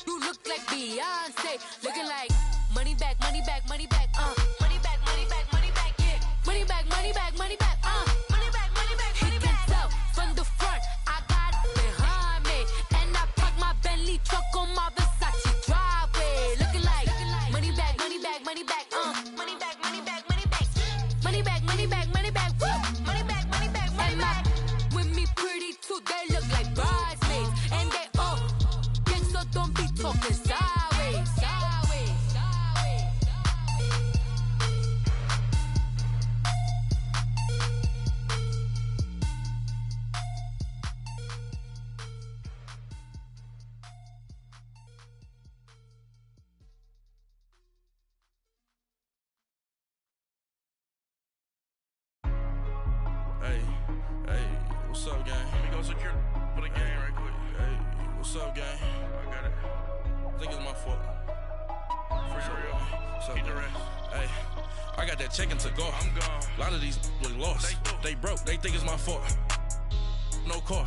you look like Beyonce, looking like money back, money back, money back, money back, money back, money back, yeah, money back, money back, money back, money back, money back, money back. He can tell from the front, I got it behind me, and I park my Bentley truck on my Versace driveway, looking like money back, money back, money back, money back, money back, money back, money back, money back, money back, woo, money back, money back, money back. With me pretty too, they look like bridesmaids, and they all gang, so don't be talking sideways, sideways, sideways. Hey, what's up, gang? Let me go secure for the game right quick. Hey, what's up, gang? I got it. I think it's my fault. For real. Keep the rest. Hey, I got that check-in to go. I'm gone. A lot of these look lost. They broke. They think it's my fault. No car.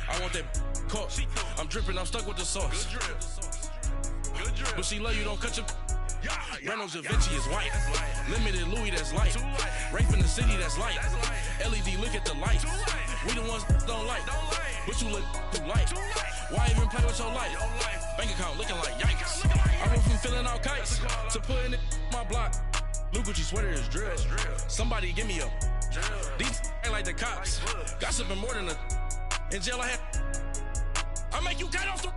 I want that car. I'm dripping. I'm stuck with the sauce. Good drip. Good drip. But she love you. Don't cut your. Reynolds Da Vinci is white. Limited Louis, that's light. Rape in the city, that's light. LED, look at the lights. We the ones don't like. But you look too light. Why even play with your life? Bank account looking like yikes. I went from filling out kites to putting it in my block. Blue Gucci sweater is drill. Somebody give me a. These ain't like the cops. Gossiping more than a. In jail I had. I make you cut off the.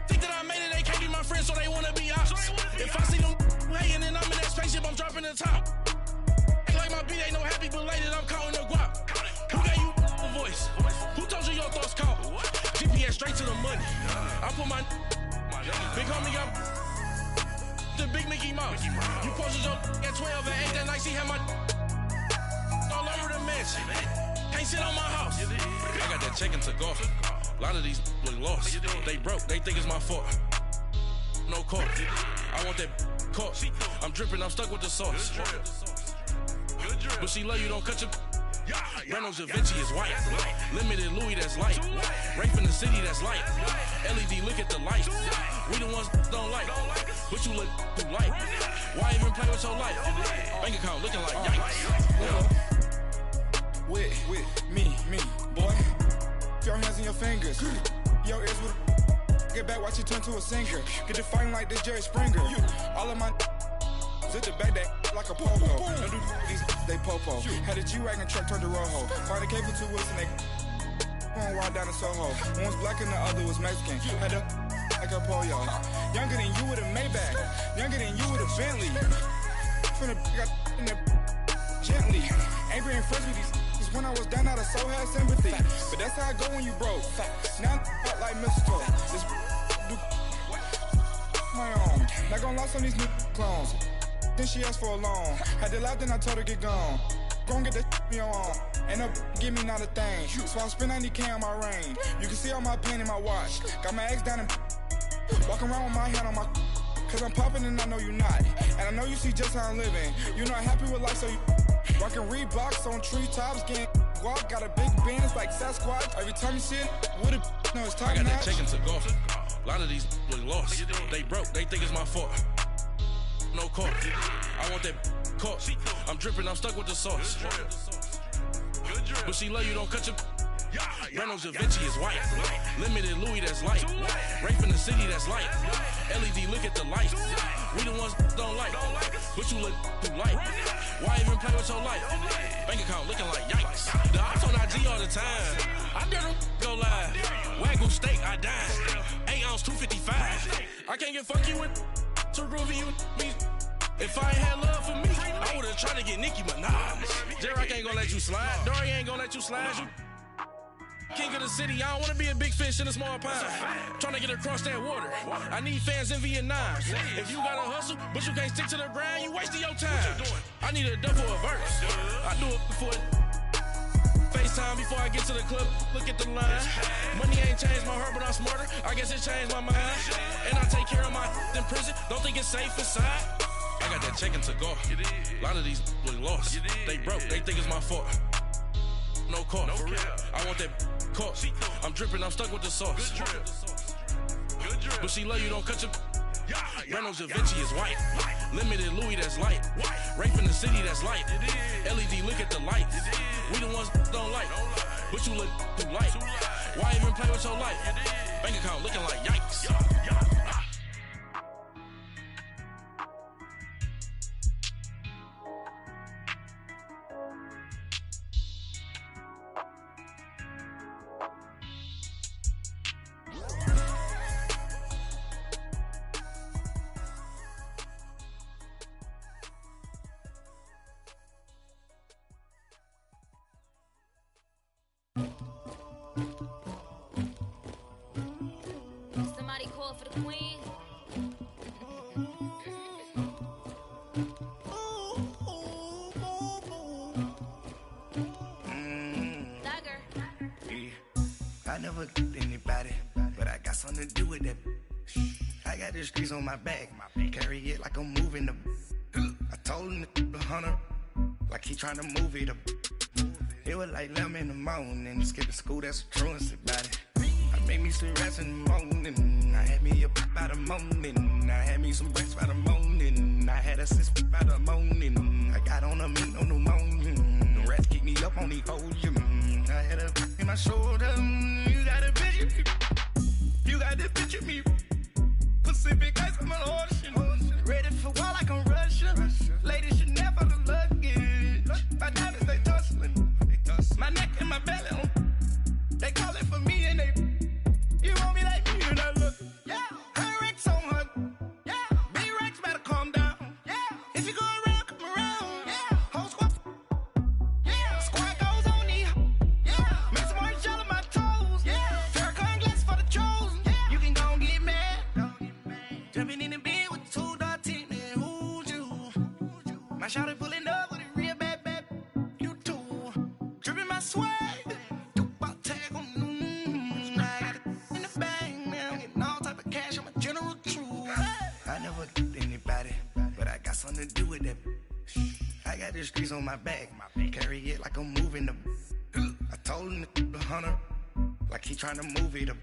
Think that I made it, they can't be my friends, so they wanna be ops. If I see them hanging and I'm in that spaceship, I'm dropping the top. Ain't like my beat ain't no happy belated, I'm counting the guap. Who gave you the voice? Who told you your thoughts count? GPS straight to the money. I put my big homie up the big Mickey Mouse. You posted your at 12 and 8 that night, she had my mansion. Can't sit on my house. I got that check into golf. A lot of these look lost. They broke, they think it's my fault. No court. I want that court. I'm dripping, I'm stuck with the sauce. But she love you, don't cut your. Reynolds Da Vinci is white. Limited Louis, that's light. Rape in the city, that's light. LED, look at the light. We the ones don't like. But you look too light. Why even play with your life? Bank account looking like yikes. With me, boy. Your hands and your fingers. Your ears with get back, watch you turn to a singer. Get to fighting like this Jerry Springer. All of my zip the back that like a popo. Don't do these they popo. Had a G-Wagon truck turned to Rojo. Find a cable 2 wheels and they going wild down in Soho. One was black and the other was Mexican. Had a like a pollo. Younger than you with a Maybach. Younger than you with a Bentley. From the got in the gently. Ain't being friends with these when I was down out of so had sympathy. But that's how I go when you broke. Now I'm like mistletoe. This do my own. Not gonna lost on these new clones. Then she asked for a loan. Had to laugh, then I told her get gone. Gon' get that me on. Ain't no give me not a thing. So I spend 90K on my range. You can see all my pain in my watch. Got my ex down and walking around with my hand on my. Cause I'm popping and I know you not. And I know you see just how I'm living. You're not happy with life, so you rockin' Reeboks on treetops, getting guap. Got a big band, it's like Sasquatch. Every time you see it, with a no, it's time. I got that check into golf. A lot of these look lost. They broke, they think it's my fault. No court. I want that court. I'm dripping, I'm stuck with the sauce. But she love you, don't cut your. Reynolds Da Vinci is white. Limited Louis, that's light. Rape in the city, that's light. LED, look at the light. We the ones don't like. But you look too light. Why even play with your life? Bank account looking like yikes. The ops on IG all the time. I dare them go live. Wagyu steak, I dine. 8 ounce, 255. I can't get funky with too groovy you me. If I ain't had love for me, I would've tried to get Nicki Minaj. J-Rock ain't gonna let you slide. Dory ain't gonna let you slide. You king of the city, I don't wanna be a big fish in a small pond. Trying to get across that water. I need fans in Vietnam. If you gotta hustle, but you can't stick to the grind, you wasting your time. I need a dub for a verse. I do it for FaceTime before I get to the club. Look at the line. Money ain't changed my heart, but I'm smarter. I guess it changed my mind. And I take care of my in prison. Don't think it's safe inside. I got that check into golf. A lot of these look lost. They broke, they think it's my fault. No court. I want that court. I'm dripping, I'm stuck with the sauce. But she love you, don't cut your. Reynolds Da Vinci is white. Limited Louis, that's light. Rape in the city, that's light. LED, look at the light. We the ones don't like. But you look too light. Why even play with your life? Bank account looking like yikes. Somebody call for the queen. Dagger. Yeah. I never anybody, but I got something to do with that. I got the streets on my back, carry it like I'm moving the. I told him the hunter, like he trying to move it up. It was like 11 in the morning, skipping school, that's a truancy about it. I made me some rats in the morning, I had me up by the morning, I had me some rats by the morning, I had a sis by the morning, I got on a meat on the morning, the rats keep me up on the ocean, I had a in my shoulder, you got a picture, you got the picture me, Pacific ice on my ocean, ready for war like I'm Russia, ladies should never the luggage, my diamonds they tussling. My neck and my belly, they call it for me and they, you want me like me and I look, yeah, her Rex on her, yeah, B-Rex better calm down, yeah, if you go around, come around, yeah, whole squad, yeah, squad goes on me, yeah, make some orange gel on my toes, yeah, Farrakhan glass for the chosen, yeah, you can go and get mad, jumping in the bed with 2 dark teeth, man, who's you, my shawty pulling up with a real bad, you too. Do about tag on I got it in the bag now. Getting all type of cash. I'm a general true. I never get anybody, but I got something to do with that. I got the streets on my back. Carry it like I'm moving the. I told him the hunter, like he trying to move it up.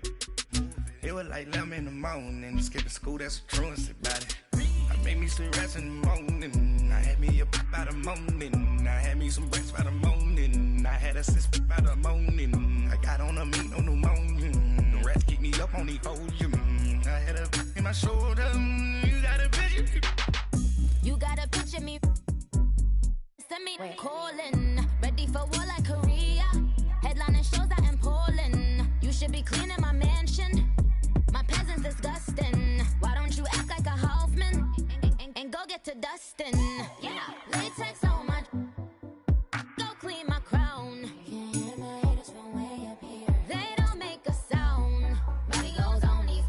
It was like 11 in the morning, skipping school, that's a truancy about it. I made me some rats in the morning, I had me up by the morning. I had me some breaks by the morning, I had a sis by the morning. I got on a meat, no pneumonia, the rats keep me up on the podium. I had a in my shoulder, you got a picture. You got a picture me, send me calling, ready for war like Korea. Headlining shows out in Poland, you should be cleaning my mansion. My peasant's disgusting. Why don't you act like a Hoffman and go get to dustin'? Yeah, latex on my. Go clean my crown. Can't hear my haters from way up here. They don't make a sound. Body goes on these.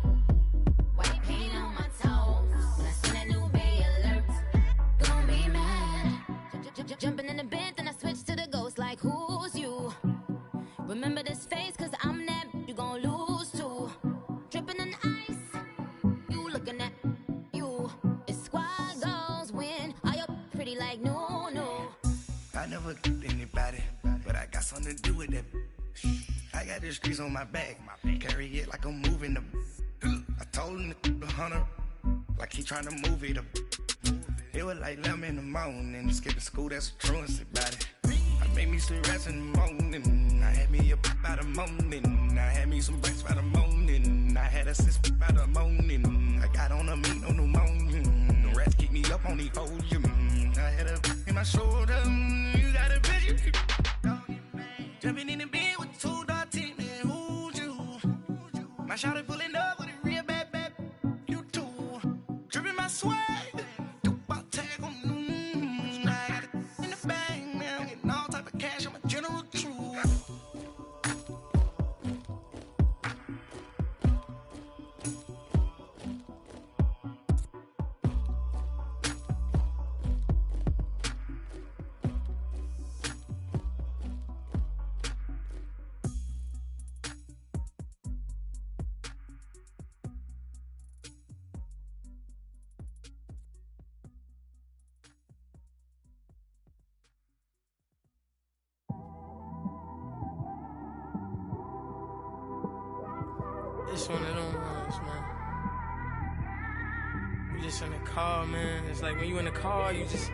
White paint on my toes. When I see that new Bay alert, don't be mad. Jumping in the bed, then I switch to the ghost like who's you? Remember this face, cause I'm that you gon' lose too. Dripping in ice, you looking at you. It's squad goals win. Are you pretty like no? I never get anybody, but I got something to do with that. I got the streets on my back, carry it like I'm moving the. I told him the hunter, like he trying to move it up. It was like 11 in the morning, skipping school, that's a truancy about it. I made me some rats in the morning, I had me up by the morning. I had me some breaks by the morning, I had a sis by the morning. I got on a meat, no pneumonia, the rats keep me up on the podium. I had a in my shoulder, you got a picture. Jumping in the bed with 2 dark teeth, man, who's you? My shawty pulling up with a real bad, you too. Dripping my swag. It's one of them ones, man. You just in the car, man. It's like when you in the car, you just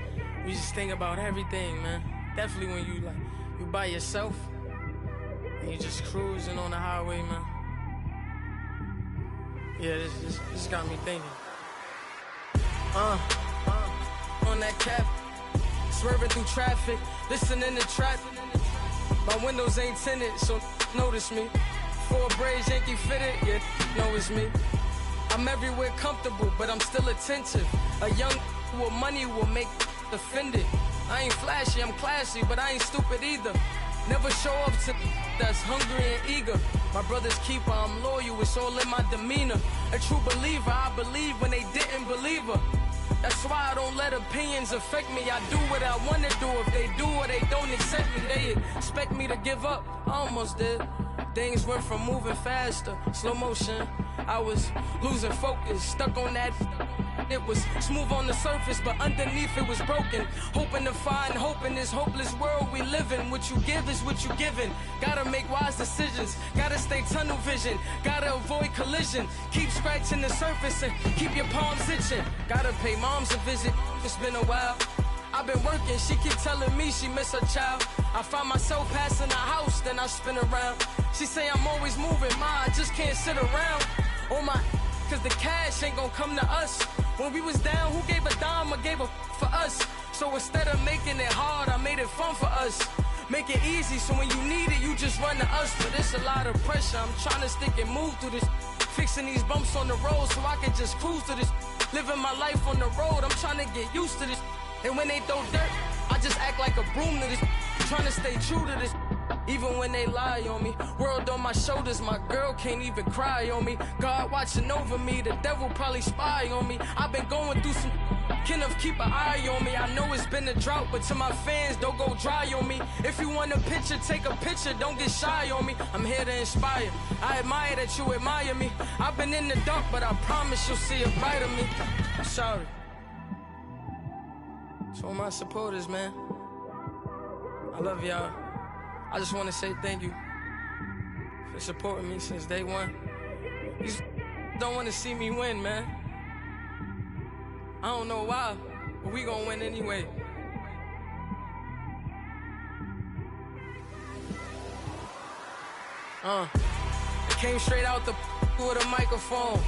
think about everything, man. Definitely when you by yourself and you just cruising on the highway, man. Yeah, this got me thinking. On that cap, swerving through traffic, listening to trap. My windows ain't tinted, so notice me. 4 braids, Yankee fitted, yeah, know it's me. I'm everywhere comfortable, but I'm still attentive. A young with money will make offended. I ain't flashy, I'm classy, but I ain't stupid either. Never show up to that's hungry and eager. My brother's keeper, I'm loyal, it's all in my demeanor. A true believer, I believe when they didn't believe her. That's why I don't let opinions affect me. I do what I want to do. If they do or they don't accept me, they expect me to give up. I almost did. Things went from moving faster, slow motion. I was losing focus, stuck on that. It was smooth on the surface, but underneath it was broken. Hoping to find hope in this hopeless world we live in. What you give is what you given. Gotta make wise decisions, gotta stay tunnel vision, gotta avoid collision. Keep scratching the surface and keep your palms itching. Gotta pay moms a visit, it's been a while. I've been working, she keep telling me she miss her child. I find myself passing the house, then I spin around. She say I'm always moving, ma, I just can't sit around. Oh my, cause the cash ain't gon' come to us. When we was down, who gave a dime or gave a for us? So instead of making it hard, I made it fun for us. Make it easy, so when you need it, you just run to us. But it's a lot of pressure, I'm trying to stick and move through this. Fixing these bumps on the road so I can just cruise to this. Living my life on the road, I'm trying to get used to this. And when they throw dirt, I just act like a broom to this. Trying to stay true to this. Even when they lie on me, world on my shoulders, my girl can't even cry on me. God watching over me, the devil probably spy on me. I've been going through some, Kenneth, keep an eye on me. I know it's been a drought, but to my fans, don't go dry on me. If you want a picture, take a picture, don't get shy on me. I'm here to inspire. I admire that you admire me. I've been in the dark, but I promise you'll see a brighter me. I'm sorry. To all my supporters, man. I love y'all. I just want to say thank you for supporting me since day one. These don't want to see me win, man. I don't know why, but we gonna win anyway. I came straight out the with a microphone.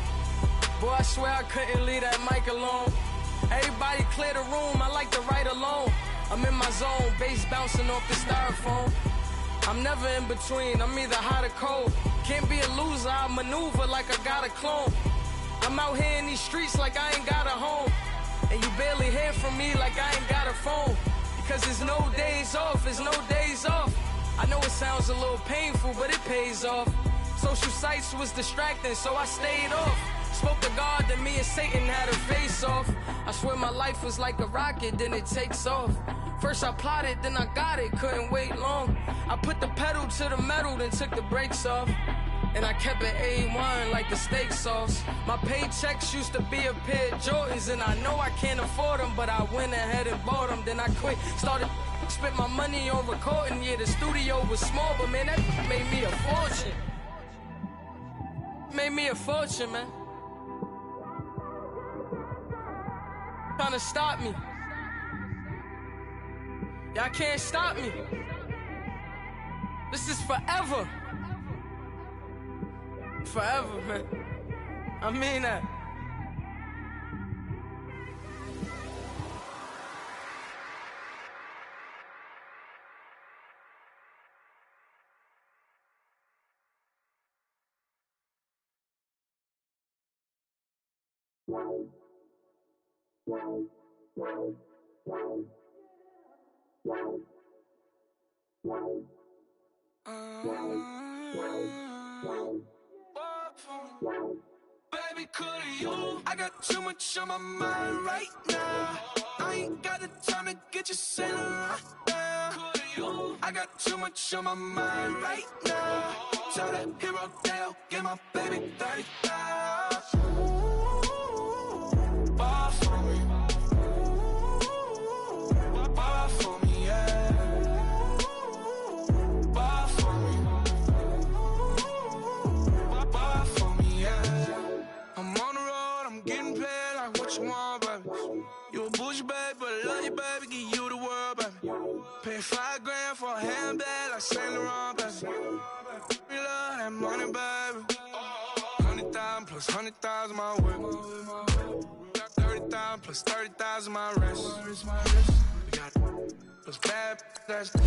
Boy, I swear I couldn't leave that mic alone. Everybody clear the room, I like to write alone. I'm in my zone, bass bouncing off the styrofoam. I'm never in between, I'm either hot or cold. Can't be a loser, I maneuver like I got a clone. I'm out here in these streets like I ain't got a home. And you barely hear from me like I ain't got a phone. Because there's no days off, there's no days off. I know it sounds a little painful, but it pays off. Social sites was distracting, so I stayed off. Spoke to God, then me and Satan had a face off. I swear my life was like a rocket, then it takes off. First I plotted, then I got it, couldn't wait long. I put the pedal to the metal, then took the brakes off. And I kept it A1 like the steak sauce. My paychecks used to be a pair of Jordans, and I know I can't afford them, but I went ahead and bought them. Then I quit, started spent my money on recording. Yeah, the studio was small, but man, that made me a fortune. Made me a fortune, man. Trying to stop me. Y'all can't stop me. This is forever. Forever, man. I mean that. Baby, could you? I got too much on my mind right now. I ain't got the time to get you sailing right now. Could you? I got too much on my mind right now. Tell that hero Dale, get my baby 30,000. Bar for me. Bar for me, yeah. Bar for me. Bar for me, yeah. I'm on the road, I'm getting paid like what you want, baby. You a bougie, baby, but I love you, baby, give you the world, baby. Pay $5 grand for a handbag like Saint Laurent, baby. We love that money, baby. 100,000 plus 100,000 my whip. 30,000 plus 30,000 my wrist. We got those bad, that's I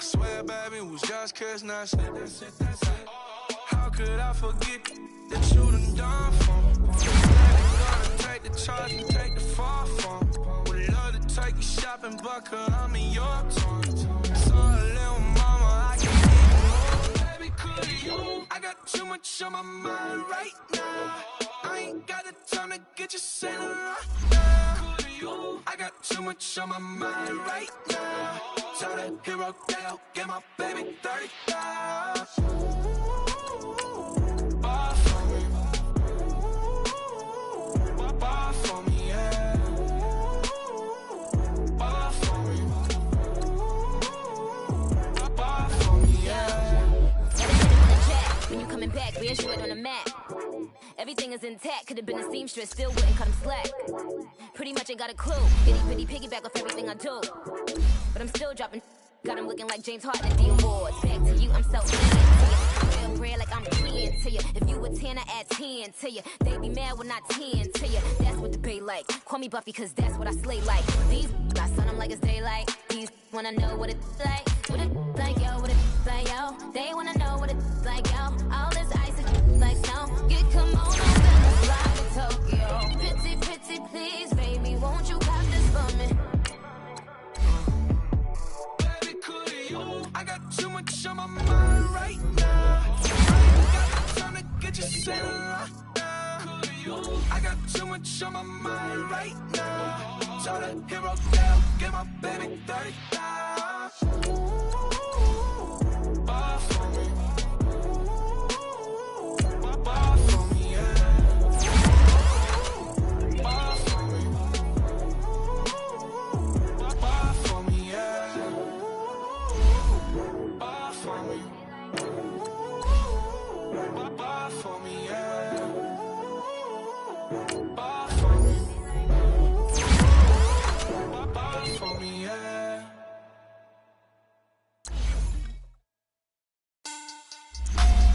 swear, baby, it was just kiss, that's it. How could I forget that you done done for me? Gonna take the charge and take the fall from. Would love to take you shopping, but I'm in your town. So little mama, I can need more. Baby, could you? I got too much on my mind right now. I ain't got the time to get you sailing right now. Could you? I got too much on my mind right now. Tell that hero Dale, get my baby 30,000. Bar for me. Bar for me, yeah. Bar for me. Bar for me, yeah. When you coming back, where's you at on the map? Everything is intact, could've been a seamstress, still wouldn't cut him slack. Pretty much ain't got a clue, itty bitty piggyback off everything I do. But I'm still dropping, got him looking like James Harden at the awards. Back to you, I'm so into you. Real bread like I'm kin to you. If you a 10, I add 10 to you. They be mad when I 10 to you. That's what the bay like. Call me Buffy, cause that's what I slay like. These I sun them like it's daylight. These wanna know what it's like. What it like, yo, what it like, yo. They wanna know what it's like, yo. All this ice is like snow. Get kimonos and let's fly to Tokyo. Pretty, pretty, please, baby, won't you cop this for me? Baby, could you? I got too much on my mind right now. I ain't got the time to get you sailing right now. Could I got too much on my mind right now. So the hero down, give my baby 30,000. Bar for me. Bar for me, yeah. Bar for me. Bar for me, yeah. Bar for me. Bar for me, yeah. Bar for me. Bar for me, yeah.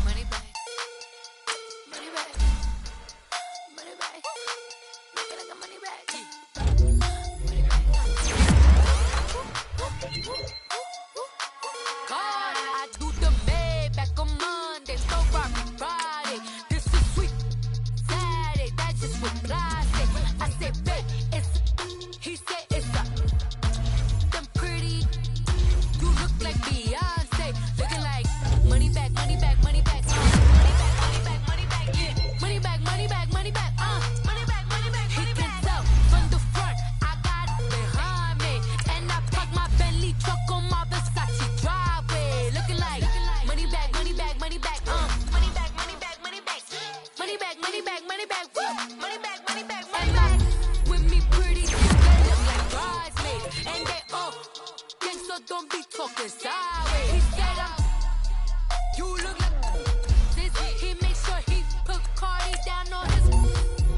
Money back. Money back. Money back. Make it like a money back. Money back. God, I do the Maybach on Monday, so Robbie Friday. This is sweet Saturday, that's just what I say. I say, babe, it's he said it's a them pretty. You look like Beyonce, looking like money back, money back, money back, money back, money back, money back, yeah. Money back, money back, money back, money back, money back, money back. He can tell from the front, I got it behind me, and I park my Bentley truck on my Versace driveway, looking like money back, money back, money back, money back, money back, money back, money back, money back, money back, money back, money back, money back. With me pretty, they look like bridesmaids, and they all gang, so don't be talking sideways. He said you look like this. He make sure he put Cardi down on his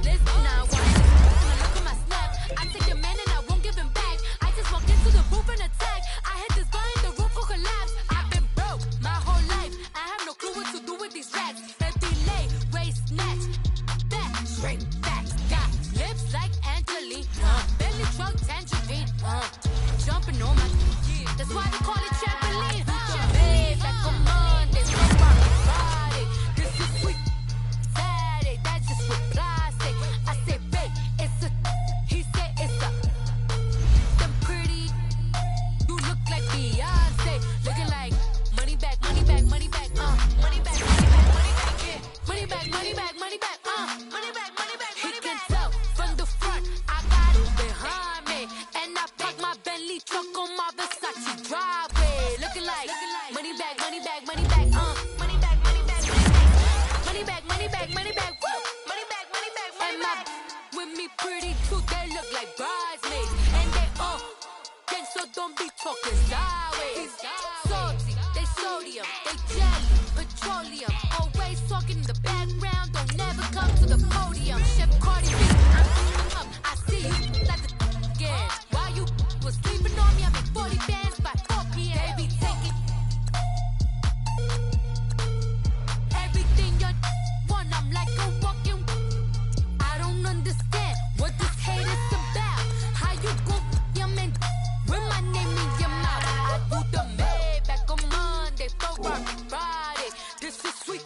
list. Now why this? Look at my snap. I take your man and I won't give him back. I just walked into the booth and attack. I hit this guy in the roof will collapse. I've been broke my whole life. I have no clue what to do with these racks. That delay, race, snatch, back, straight back. Got lips like Angelina, belly truck tangerine, jumping on my. That's why they call it trampoline. Babe, like a Monday, so Robbie Friday. This is sweet Saturday, that's just what I say. I say, babe, it's a. He said it's a. Them pretty. You look like Beyonce, looking like money back, money back, money back, money back, money back, money back, yeah. Money back, money back, money back, money back, money back. He can tell from the front, I got it behind me, and I park my Bentley truck on my Versace driveway, looking like money back, money back, money back, money back, money back, money back, money back, money back, money back, money back, money back. With me pretty too, they look like bridesmaids, and they all gang, so don't be talking sideways. Salty, they sodium, they jelly, petroleum, always talking in the background, don't never come to the podium. Chef Cardi B, I'm up, I see you like the again. While you was sleeping on me, I make 40 bands by 4 p.m. They be taking everything you want, I'm like a walking. I don't understand what this hate is about. How you go your man with my name in your mouth? I do the Maybach on Monday, for Robbie Friday. This is sweet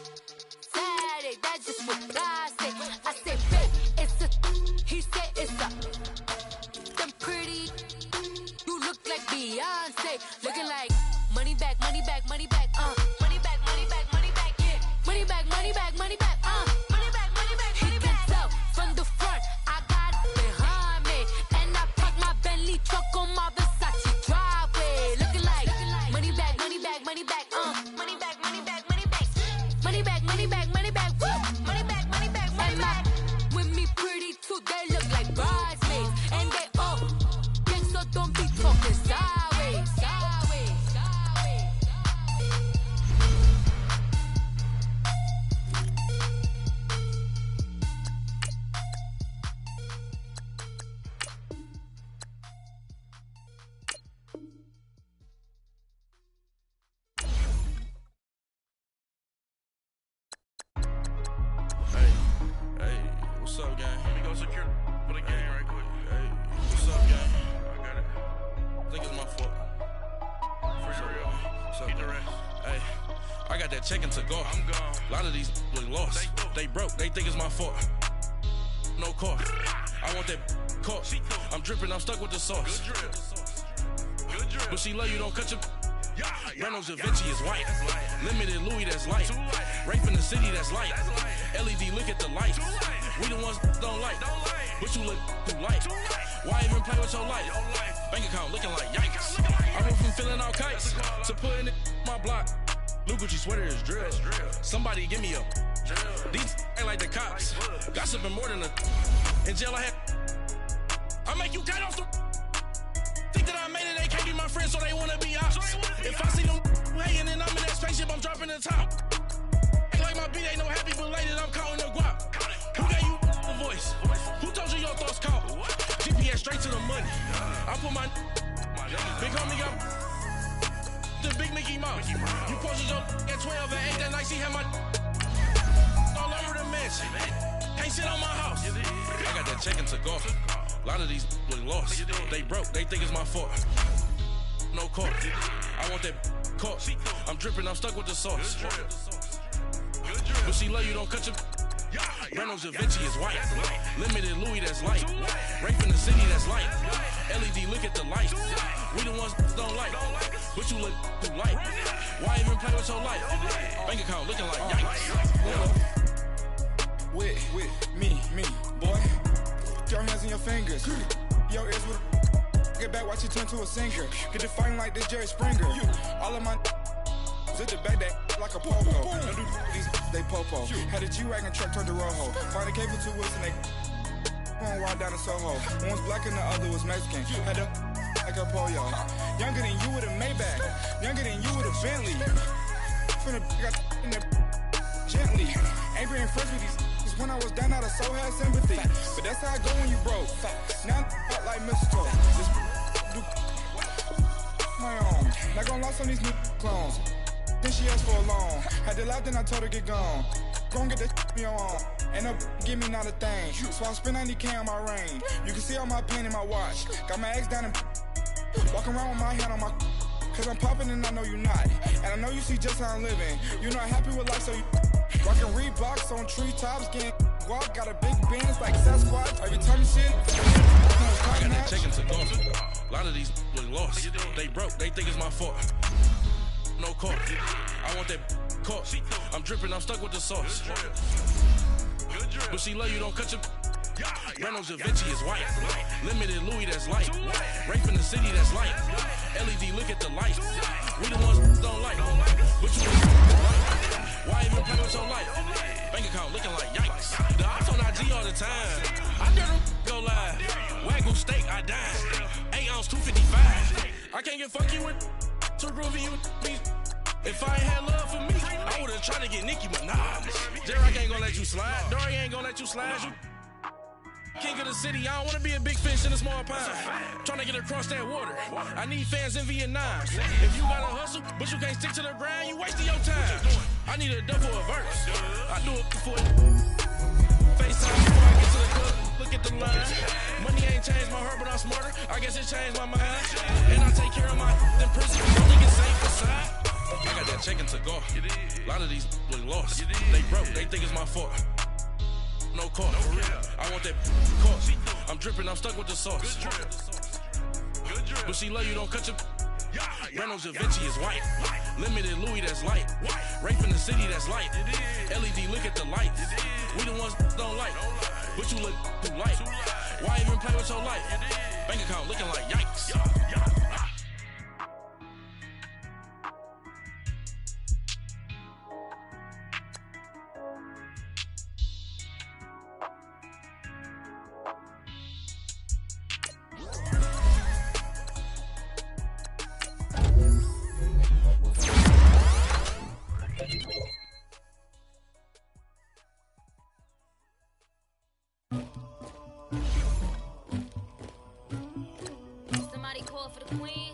Saturday, that's just what I say. I say, babe, it's a. He said it's a. Them pretty. You look like Beyonce, looking like money back, money back, money back, money back, money back, money back, yeah. Money back, money back, money back, money back, money back, money back. He can tell from the front, I got it behind me, and I park my Bentley truck on my Versace driveway, looking like money back, money back, money back, money back, money back, money back, money back, money back, money back, money back, money back, money back. With me pretty too, they look like bridesmaids, and they all gang, so don't be talking sideways, sideways, sideways. Hey, what's up, gang? Let me go secure for the game right quick. Hey, what's up, gang? I got it. I think it's my fault. For real. Keep the rest. Hey, I got that check-in to go. I'm gone. A lot of these look lost. They broke. They think it's my fault. No car. I want that car. I'm dripping. I'm stuck with the sauce. Good drip. Good drip. But she love you. Don't cut your. Reynolds Da Vinci is white. Limited Louis, that's light. Rape in the city, that's light. LED, look at the lights. We the ones don't like. But you look too light. Why even play with your life? Bank account looking like yikes. I went from feeling all kites to putting it in my block. Blue Gucci sweater is drill. Somebody give me a. These ain't like the cops. Gossiping more than a. In jail I had. I make you cut off the. Think that I made it, they can't be my friends, so they wanna be ops. If I see them hanging and I'm in that spaceship, I'm dropping the top. Ain't like my beat ain't no happy belated, I'm counting the guap. Who gave you the voice? Who told you your thoughts count? GPS straight to the money. I put my big homie got the big Mickey Mouse. You posted your at 12 and 8 that night, she had my all over the mansion. Can't sit on my house. I got that check into golf. A lot of these look lost. They broke, they think it's my fault. No court. I want that caught. I'm dripping, I'm stuck with the sauce. But she love you, don't cut your. Reynolds Da Vinci is white. Limited Louis, that's light. Rape in the city, that's light. LED, look at the lights. We the ones don't like. But you look too light. Why even play with your life? Bank account looking like yikes. With me, boy. Your hands in your fingers. Your ears with get back, watch you turn to a singer. Get it fighting like this Jerry Springer. All of my at the back that like a popo. Don't do these they popo. Had a G-Wagon truck turned to Rojo. Find a cable 2 wheels and they going wild down in Soho. One was black and the other was Mexican. Had a like a pollo. Younger than you with a Maybach. Younger than you with a Bentley. Finna got in there gently. Ain't being friends with these. When I was down, I so had sympathy. But that's how I go when you broke. Now I'm like mistletoe. Just do my own. Not gonna lost on these new clones. Then she asked for a loan. Had to laugh, then I told her get gone. Gon' get that me on. Ain't no give me not a thing. So I spend 90K on my range. You can see all my pain in my watch. Got my ex down and walking around with my hand on my. Cause I'm popping and I know you not. And I know you see just how I'm living. You're not happy with life, so you. Rockin' Reeboks on treetops, getting walk, got a big Benz like Sasquatch. Every time you shit, I got that check into golf. A lot of these look lost. They broke, they think it's my fault. No court. I want that caught. I'm dripping, I'm stuck with the sauce. But she love you, don't cut your. Reynolds Da Vinci is white. Limited Louis, that's light. Rape in the city, that's light. LED, look at the lights. We the ones don't like. But you light. Why even play with your life? Bank account looking like yikes. The ops on IG all the time. I never go live. Wagyu steak, I dine. 8 ounce, 255. I can't get fuck you with too groovy you me. If I ain't had love for me, I would've tried to get Nicki Minaj. J-Rock ain't gonna let you slide. Dory ain't gonna let you slide. You king of the city, I don't wanna be a big fish in a small pond. Tryna get across that water. I need fans in Vietnam. If you gotta hustle, but you can't stick to the grind, you wasting your time. I need a double a verse. I do it for FaceTime before I get to the club. Look at the line. Money ain't changed my heart, but I'm smarter. I guess it changed my mind. And I take care of my in prison. Don't think it's safe aside. I got that check into golf. A lot of these look lost. They broke, they think it's my fault. No court. I want that caught. I'm dripping, I'm stuck with the sauce. But she love you, don't cut your. Reynolds Da Vinci is white. Limited Louis, that's light. Rape in the city, that's light. LED, look at the lights. We the ones don't like. But you look too light. Why even play with your life? Bank account looking like yikes. Somebody call for the queen.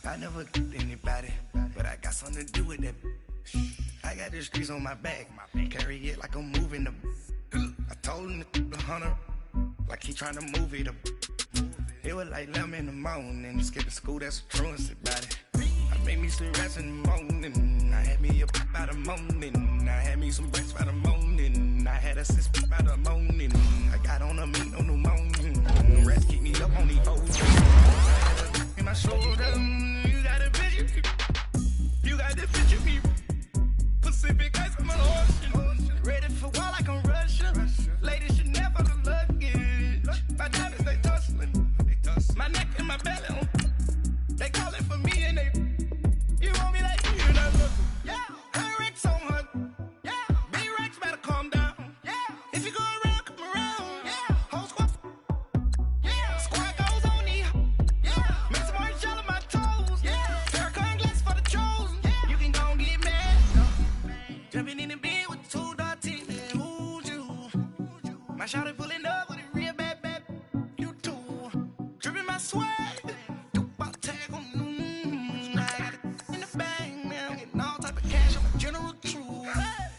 I never did anybody, but I got something to do with that. I got the streets on my back, carry it like I'm moving the. I told him the hunter, like he trying to move it up. It was like 11 in the morning, skipping school, that's a truancy about it. I made me some rest in the morning, I had me a pop by the morning, I had me some breakfast by the morning, I had a six by the morning, I got on a meat on the morning. The rats keep me my shoulder. You got a picture. You got the picture me. Pacific ice on my ocean. Ready for war like I'm Russian. Ladies should never look luggage. My diamonds, they tussling. My neck and my belly. They calling for me and they. You want me like you not looking. Yeah. Her Rex on her. Yeah. Big Rex better calm down. Yeah. If you go around, come around. Yeah. Whole squad. Yeah. Squad goes on me. Yeah. Make some orange gel on my toes. Yeah. Terracotta glass for the chosen. Yeah. You can go and get mad. Jumping in the bed with 2 dark teeth. Who's you? My shawty pulling up with a real bad. You too. Dripping my swag. About tag on noon. I got it in the bag now. Getting all type of cash. I'm a general true.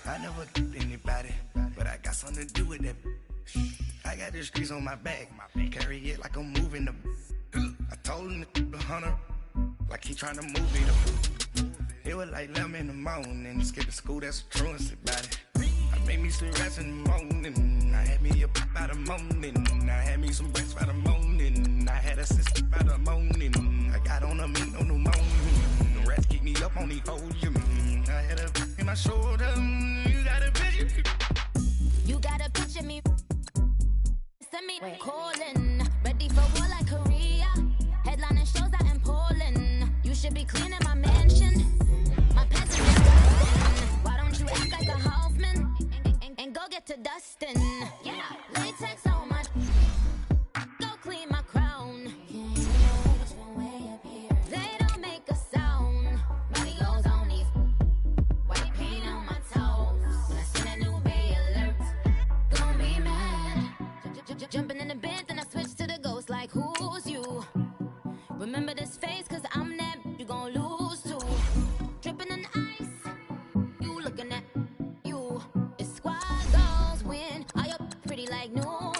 I never did anybody, but I got something to do with that. I got the streets on my back. Carry it like I'm moving the. I told him to the hunter, like he trying to move it up. It was like 11 in the morning. Skip to school, that's a truancy about it. I made me some rest in the morning. I had me up by the morning. I had me some breaks by the morning. I had a sister by the morning. I got on a meat on the morning. The rats keep me up on the ocean. I had a in my shoulder. You got a picture. You got a picture me. Send me calling. Ready for war like Korea. Headlining shows out in Poland. You should be cleaning my mansion. My pets are disgusting. Why don't you act like a Hoffman and go get to Dustin? Yeah, latex on my. Go clean my crown. They don't make a sound. Money goes on these. White paint on my toes. When I send a new bay alert, gonna be mad. Jumping in the bed, then I switch to the ghost like who's you? Remember this face, cause I'm that you gon' lose too. Dripping in ice, you looking at you. It's squad goals win. Are you pretty like no?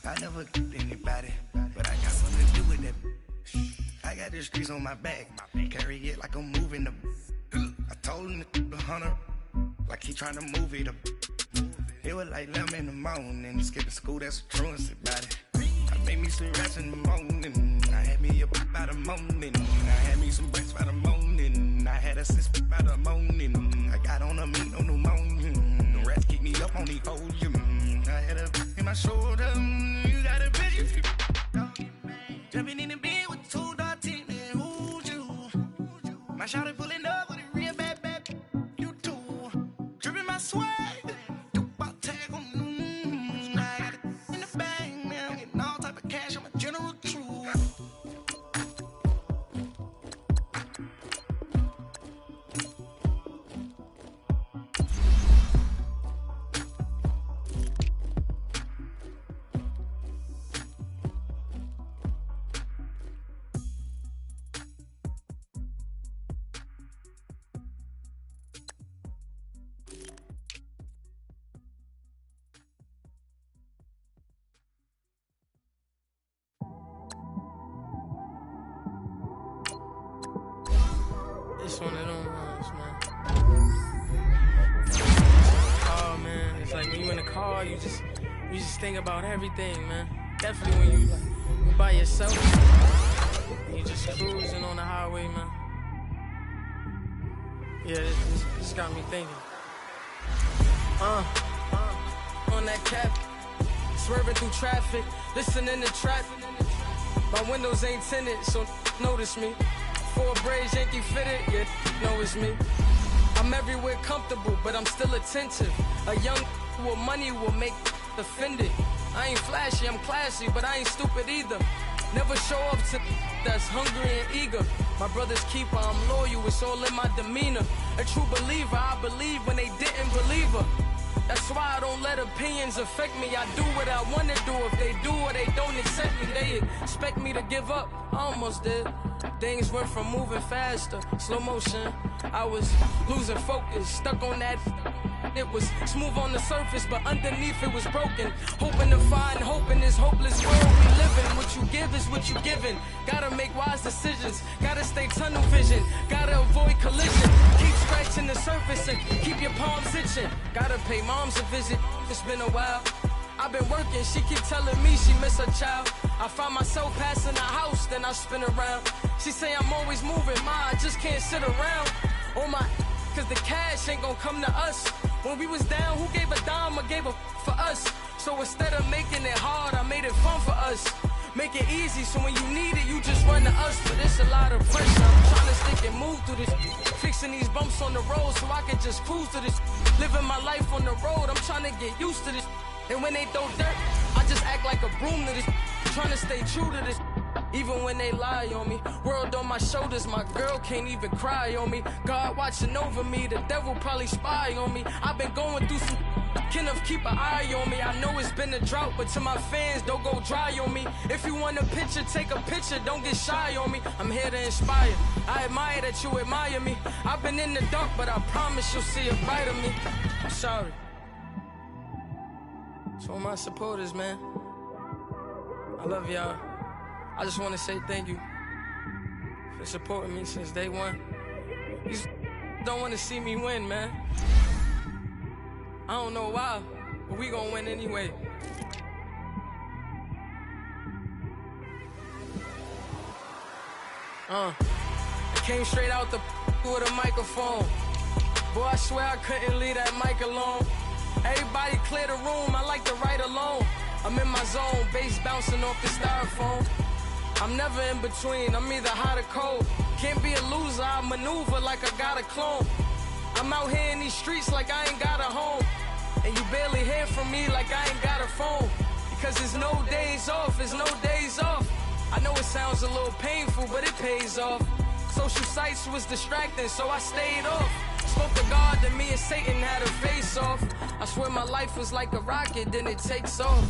I never did anybody, but I got something to do with that. I got the streets on my back. Carry it like I'm moving the. I told him to the hunter, like he trying to move it up. It was like 11 in the morning. Skip to school, that's a truancy about it. I made me some rest in the morning. I had me up by the morning. I had me some breaks by the morning. I had a sister by the morning. I got on a meat on the morning. The rats keep me up on the ocean. I had a in my shoulder. You got a picture. Jumping in the bed with 2 dark teeth. Who's you? My shawty pulling up with a real bad. You too. Dripping my swag. About tag on noon. I got it in the bag now. Getting all type of cash. I'm a general true. It's one of them ones, man. Oh man, it's like when you in the car, you just think about everything, man. Definitely when you like by yourself, and you just cruising on the highway, man. Yeah, this got me thinking. On that cap, swerving through traffic, listening to trap. My windows ain't tinted, so notice me. 4 braids, Yankee fitted, yeah, know it's me. I'm everywhere comfortable, but I'm still attentive. A young with money will make offended. I ain't flashy, I'm classy, but I ain't stupid either. Never show up to that's hungry and eager. My brother's keeper, I'm loyal, it's all in my demeanor. A true believer, I believe when they didn't believe her. That's why I don't let opinions affect me. I do what I want to do. If they do or they don't accept me, they expect me to give up. I almost did. Things went from moving faster, slow motion. I was losing focus, stuck on that. It was smooth on the surface, but underneath it was broken. Hoping to find hope in this hopeless world we live in. What you give is what you given. Gotta make wise decisions. Gotta stay tunnel vision. Gotta avoid collision. Keep scratching the surface and keep your palms itching. Gotta pay moms a visit. It's been a while. I've been working, she keep telling me she miss her child. I find myself passing the house, then I spin around. She say I'm always moving, ma, I just can't sit around. Oh my, cause the cash ain't gon' come to us. When we was down, who gave a dime or gave a for us? So instead of making it hard, I made it fun for us. Make it easy, so when you need it, you just run to us. But it's a lot of pressure, I'm trying to stick and move through this. Fixing these bumps on the road so I can just cruise to this. Living my life on the road, I'm trying to get used to this. And when they throw dirt, I just act like a broom to this. Trying to stay true to this. Even when they lie on me, world on my shoulders, my girl can't even cry on me. God watching over me, the devil probably spy on me. I've been going through some, Kenneth keep an eye on me. I know it's been a drought, but to my fans, don't go dry on me. If you want a picture, take a picture, don't get shy on me. I'm here to inspire, I admire that you admire me. I've been in the dark, but I promise you'll see a brighter me. I'm sorry. To all my supporters, man, I love y'all. I just want to say thank you for supporting me since day one. You don't want to see me win, man. I don't know why, but we gonna win anyway. I came straight out the with a microphone. Boy, I swear I couldn't leave that mic alone. Everybody clear the room, I like to write alone. I'm in my zone, bass bouncing off the styrofoam. I'm never in between, I'm either hot or cold. Can't be a loser, I maneuver like I got a clone. I'm out here in these streets like I ain't got a home. And you barely hear from me like I ain't got a phone. Because there's no days off, there's no days off. I know it sounds a little painful, but it pays off. Social sites was distracting, so I stayed off. Spoke to God, then me and Satan had a face off. I swear my life was like a rocket, then it takes off.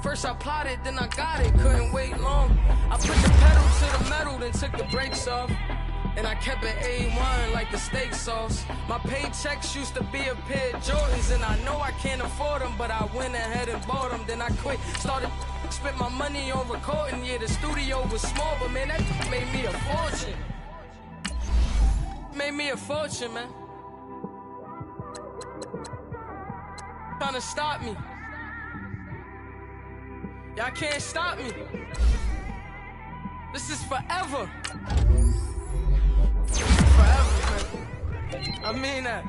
First I plotted, then I got it, couldn't wait long. I put the pedal to the metal, then took the brakes off. And I kept it A1 like the steak sauce. My paychecks used to be a pair of Jordans, and I know I can't afford them, but I went ahead and bought them. Then I quit, started spent my money on recording. Yeah, the studio was small, but man, that made me a fortune. Made me a fortune, man. Trying to stop me. Y'all can't stop me. This is forever. Forever, man. I mean that.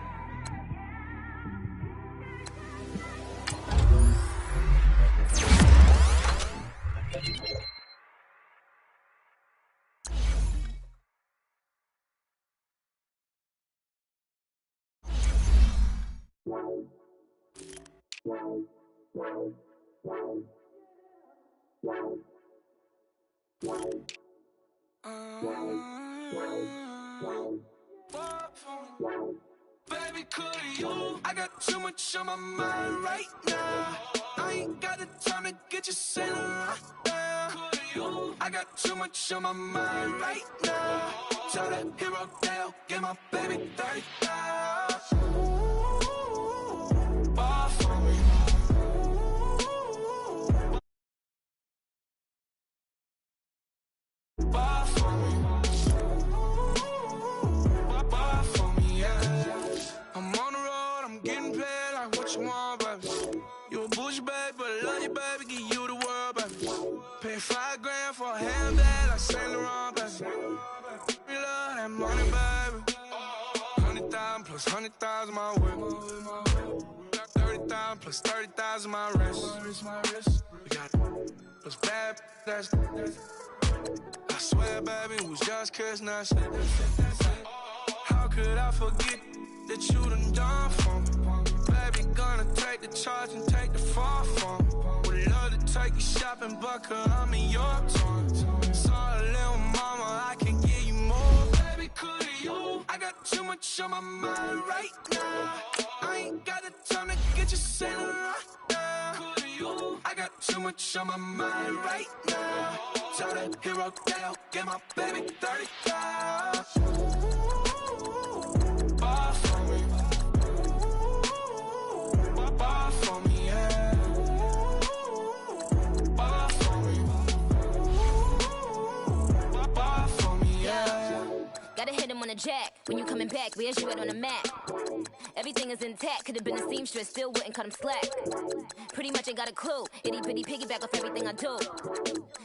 Baby, could you? I got too much on my mind right now. I ain't got the time to get you sailing right now. Could you? I got too much on my mind right now. Tell that hero Dale, get my baby 30,000. Bar for me. Bar for me. Bar for me, yeah. I'm on the road, I'm getting paid like what you want, baby. You a bush, baby, but love you, baby, give you the world, baby. Pay $5 grand for a handbag like Saint Laurent, baby. We love that money, baby. 100,000 plus 100,000 my whip. Got 30,000 plus 30,000 my wrist. We got those bad, that's. I swear, baby, it was just kiss, not shit. How could I forget that you done for me? Baby, gonna take the charge and take the fall from me. Would love to take you shopping, but I'm in your toys. Sorry, little mama, I can give you more. Baby, could you? I got too much on my mind right now. I ain't got the time to get you sailing right now. Could you? I got too much on my mind right now. Tell that hero Dale, get my baby 30,000. Bar for me. Bar for me, yeah. Bar for me. Bar for me, yeah. Gotta hit him on the jack. When you coming back, where's you at on the map? Everything is intact. Could've been a seamstress, still wouldn't cut him slack. Pretty much ain't got a clue. Itty bitty piggyback off everything I do.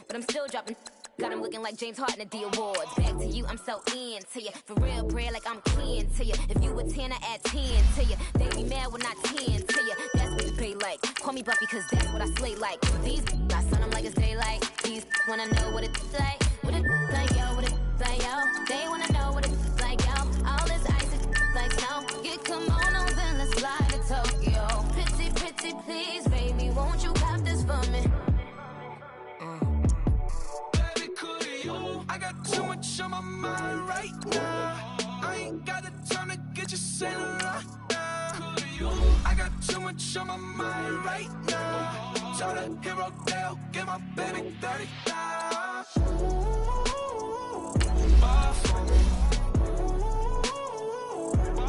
But I'm still dropping. Got him looking like James Harden at the awards. Back to you, I'm so into you. For real, bread, like I'm kin to you. If you a 10, I add 10 to you. They be mad when I 10 to you. That's what you pay like. Call me Buffy, cause that's what I slay like. These, I son them like it's daylight. These wanna know what it's like. What it's like, yo, what it's like, yo. They wanna know what it's like, yo. All this ice is like snow. Get kimonos and let's fly to Tokyo. Pretty, pretty, please, baby, won't you have this for me? I got too much on my mind right now. I ain't got the time to get you sailing right now. I got too much on my mind right now. Tell the hero they'll get my baby 30,000. Bar for me.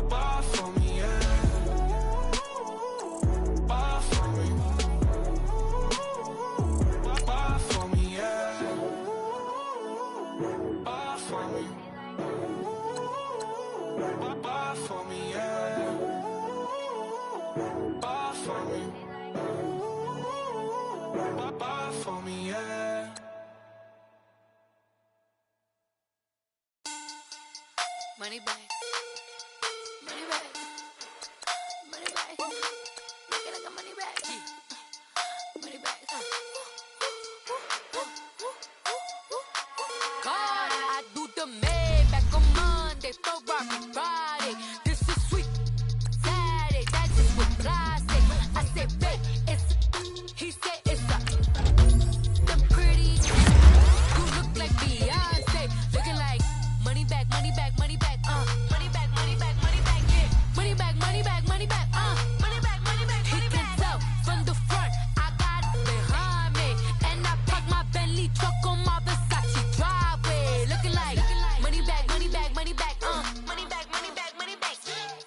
Bar for me, yeah. Bar for me. Bar for me, yeah. Bar for me. Bar for me, yeah. Bar for me. Bar for me, yeah. Money bag. Money bag. Money bag. Make it like a money bag. Money bag. God, I do the Maybach on Monday, Ferrari Friday. This is sweet Saturday, that's just what God say. I say, babe, it's he said it's a them pretty. You look like Beyonce, looking like money back, money back, money back, money back, money back, money back, yeah. Money back, money back, money back, money back, money back, money back. He can tell from the front, I got it behind me, and I park my Bentley truck on my Versace driveway, looking like money back, money back, money back, money back, money back, money back,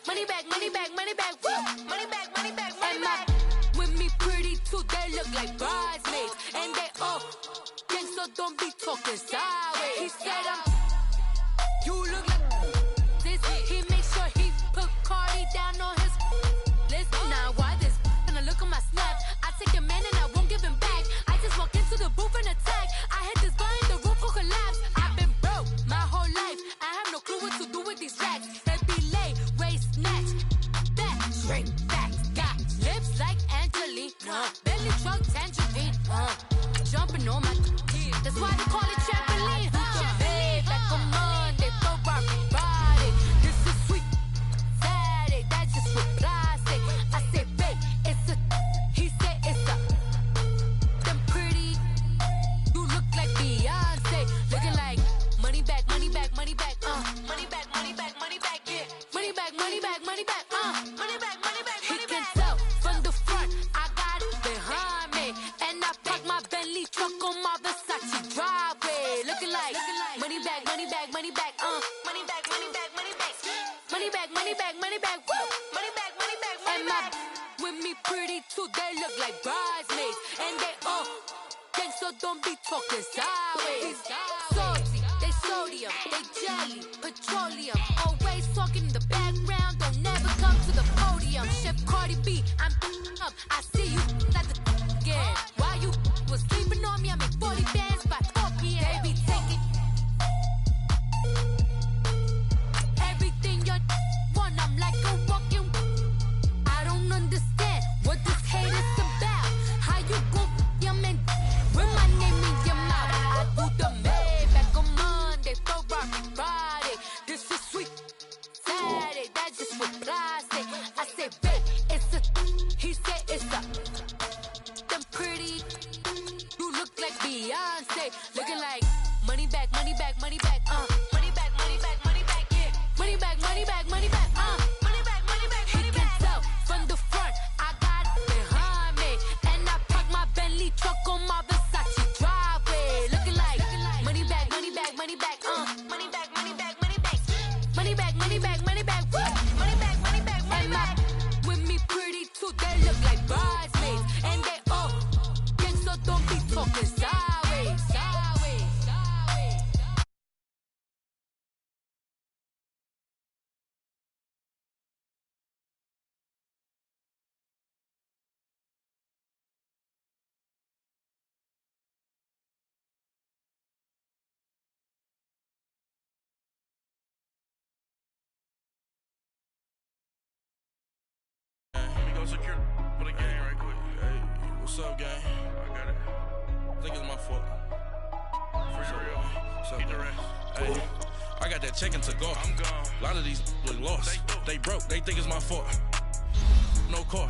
money back, money back, money back, woo, money back, money back, money back. With me pretty too, they look like bridesmaids, and they all gang, so don't be talking sideways. He said you look like this. He makes sure he put Cardi down on his list. Now why this? Gonna look at my snap. I take a man and I won't give him back. I just walk into the booth and attack. I hit this guy in the roof will collapse. I've been broke my whole life. I have no clue what to do with these racks. That be lay, waist snatch, back, straight back. Got lips like Angelina, belly truck tangerine, jumping on my. That's why they call it trampoline. Back on Monday, Ferrari Friday. This is sweet Saturday, that's just what plastic. I say, babe, it's a. He said it's a. Them pretty. You look like Beyonce, looking like money back, money back, money back, money back, money back, money back, yeah. Money back, money back, money back, money back, money back. He can tell from the front, I got it behind me, and I park my Bentley truck on my Versace driveway, looking like money back, money back, money back, money back, money back, money back, money back, money back, money back, woo, money back, money back, money back. With me pretty too, they look like bridesmaids, and they all gang, so don't be talking sideways. Salty, they sodium, they jelly, petroleum, always talking in the background, don't never come to the podium. Chef Cardi B, I'm up, I see you at the again. Why you was sleeping on me? I make 40 bands by 4 p.m. They be taking everything you want. I'm like a walking. I don't understand what this hate is about. How you go your man with my name in your mouth? I do the Maybach on Monday, Ferrari Friday. This is sweet Saturday, that's just what plastic. I say, babe, it's a. He said it's a. what's up, gang? I got it. I think it's my fault. For real. What's up, the rest. Hey, I got that check-in to go. I'm gone. A lot of these look lost. They broke. They think it's my fault. No car.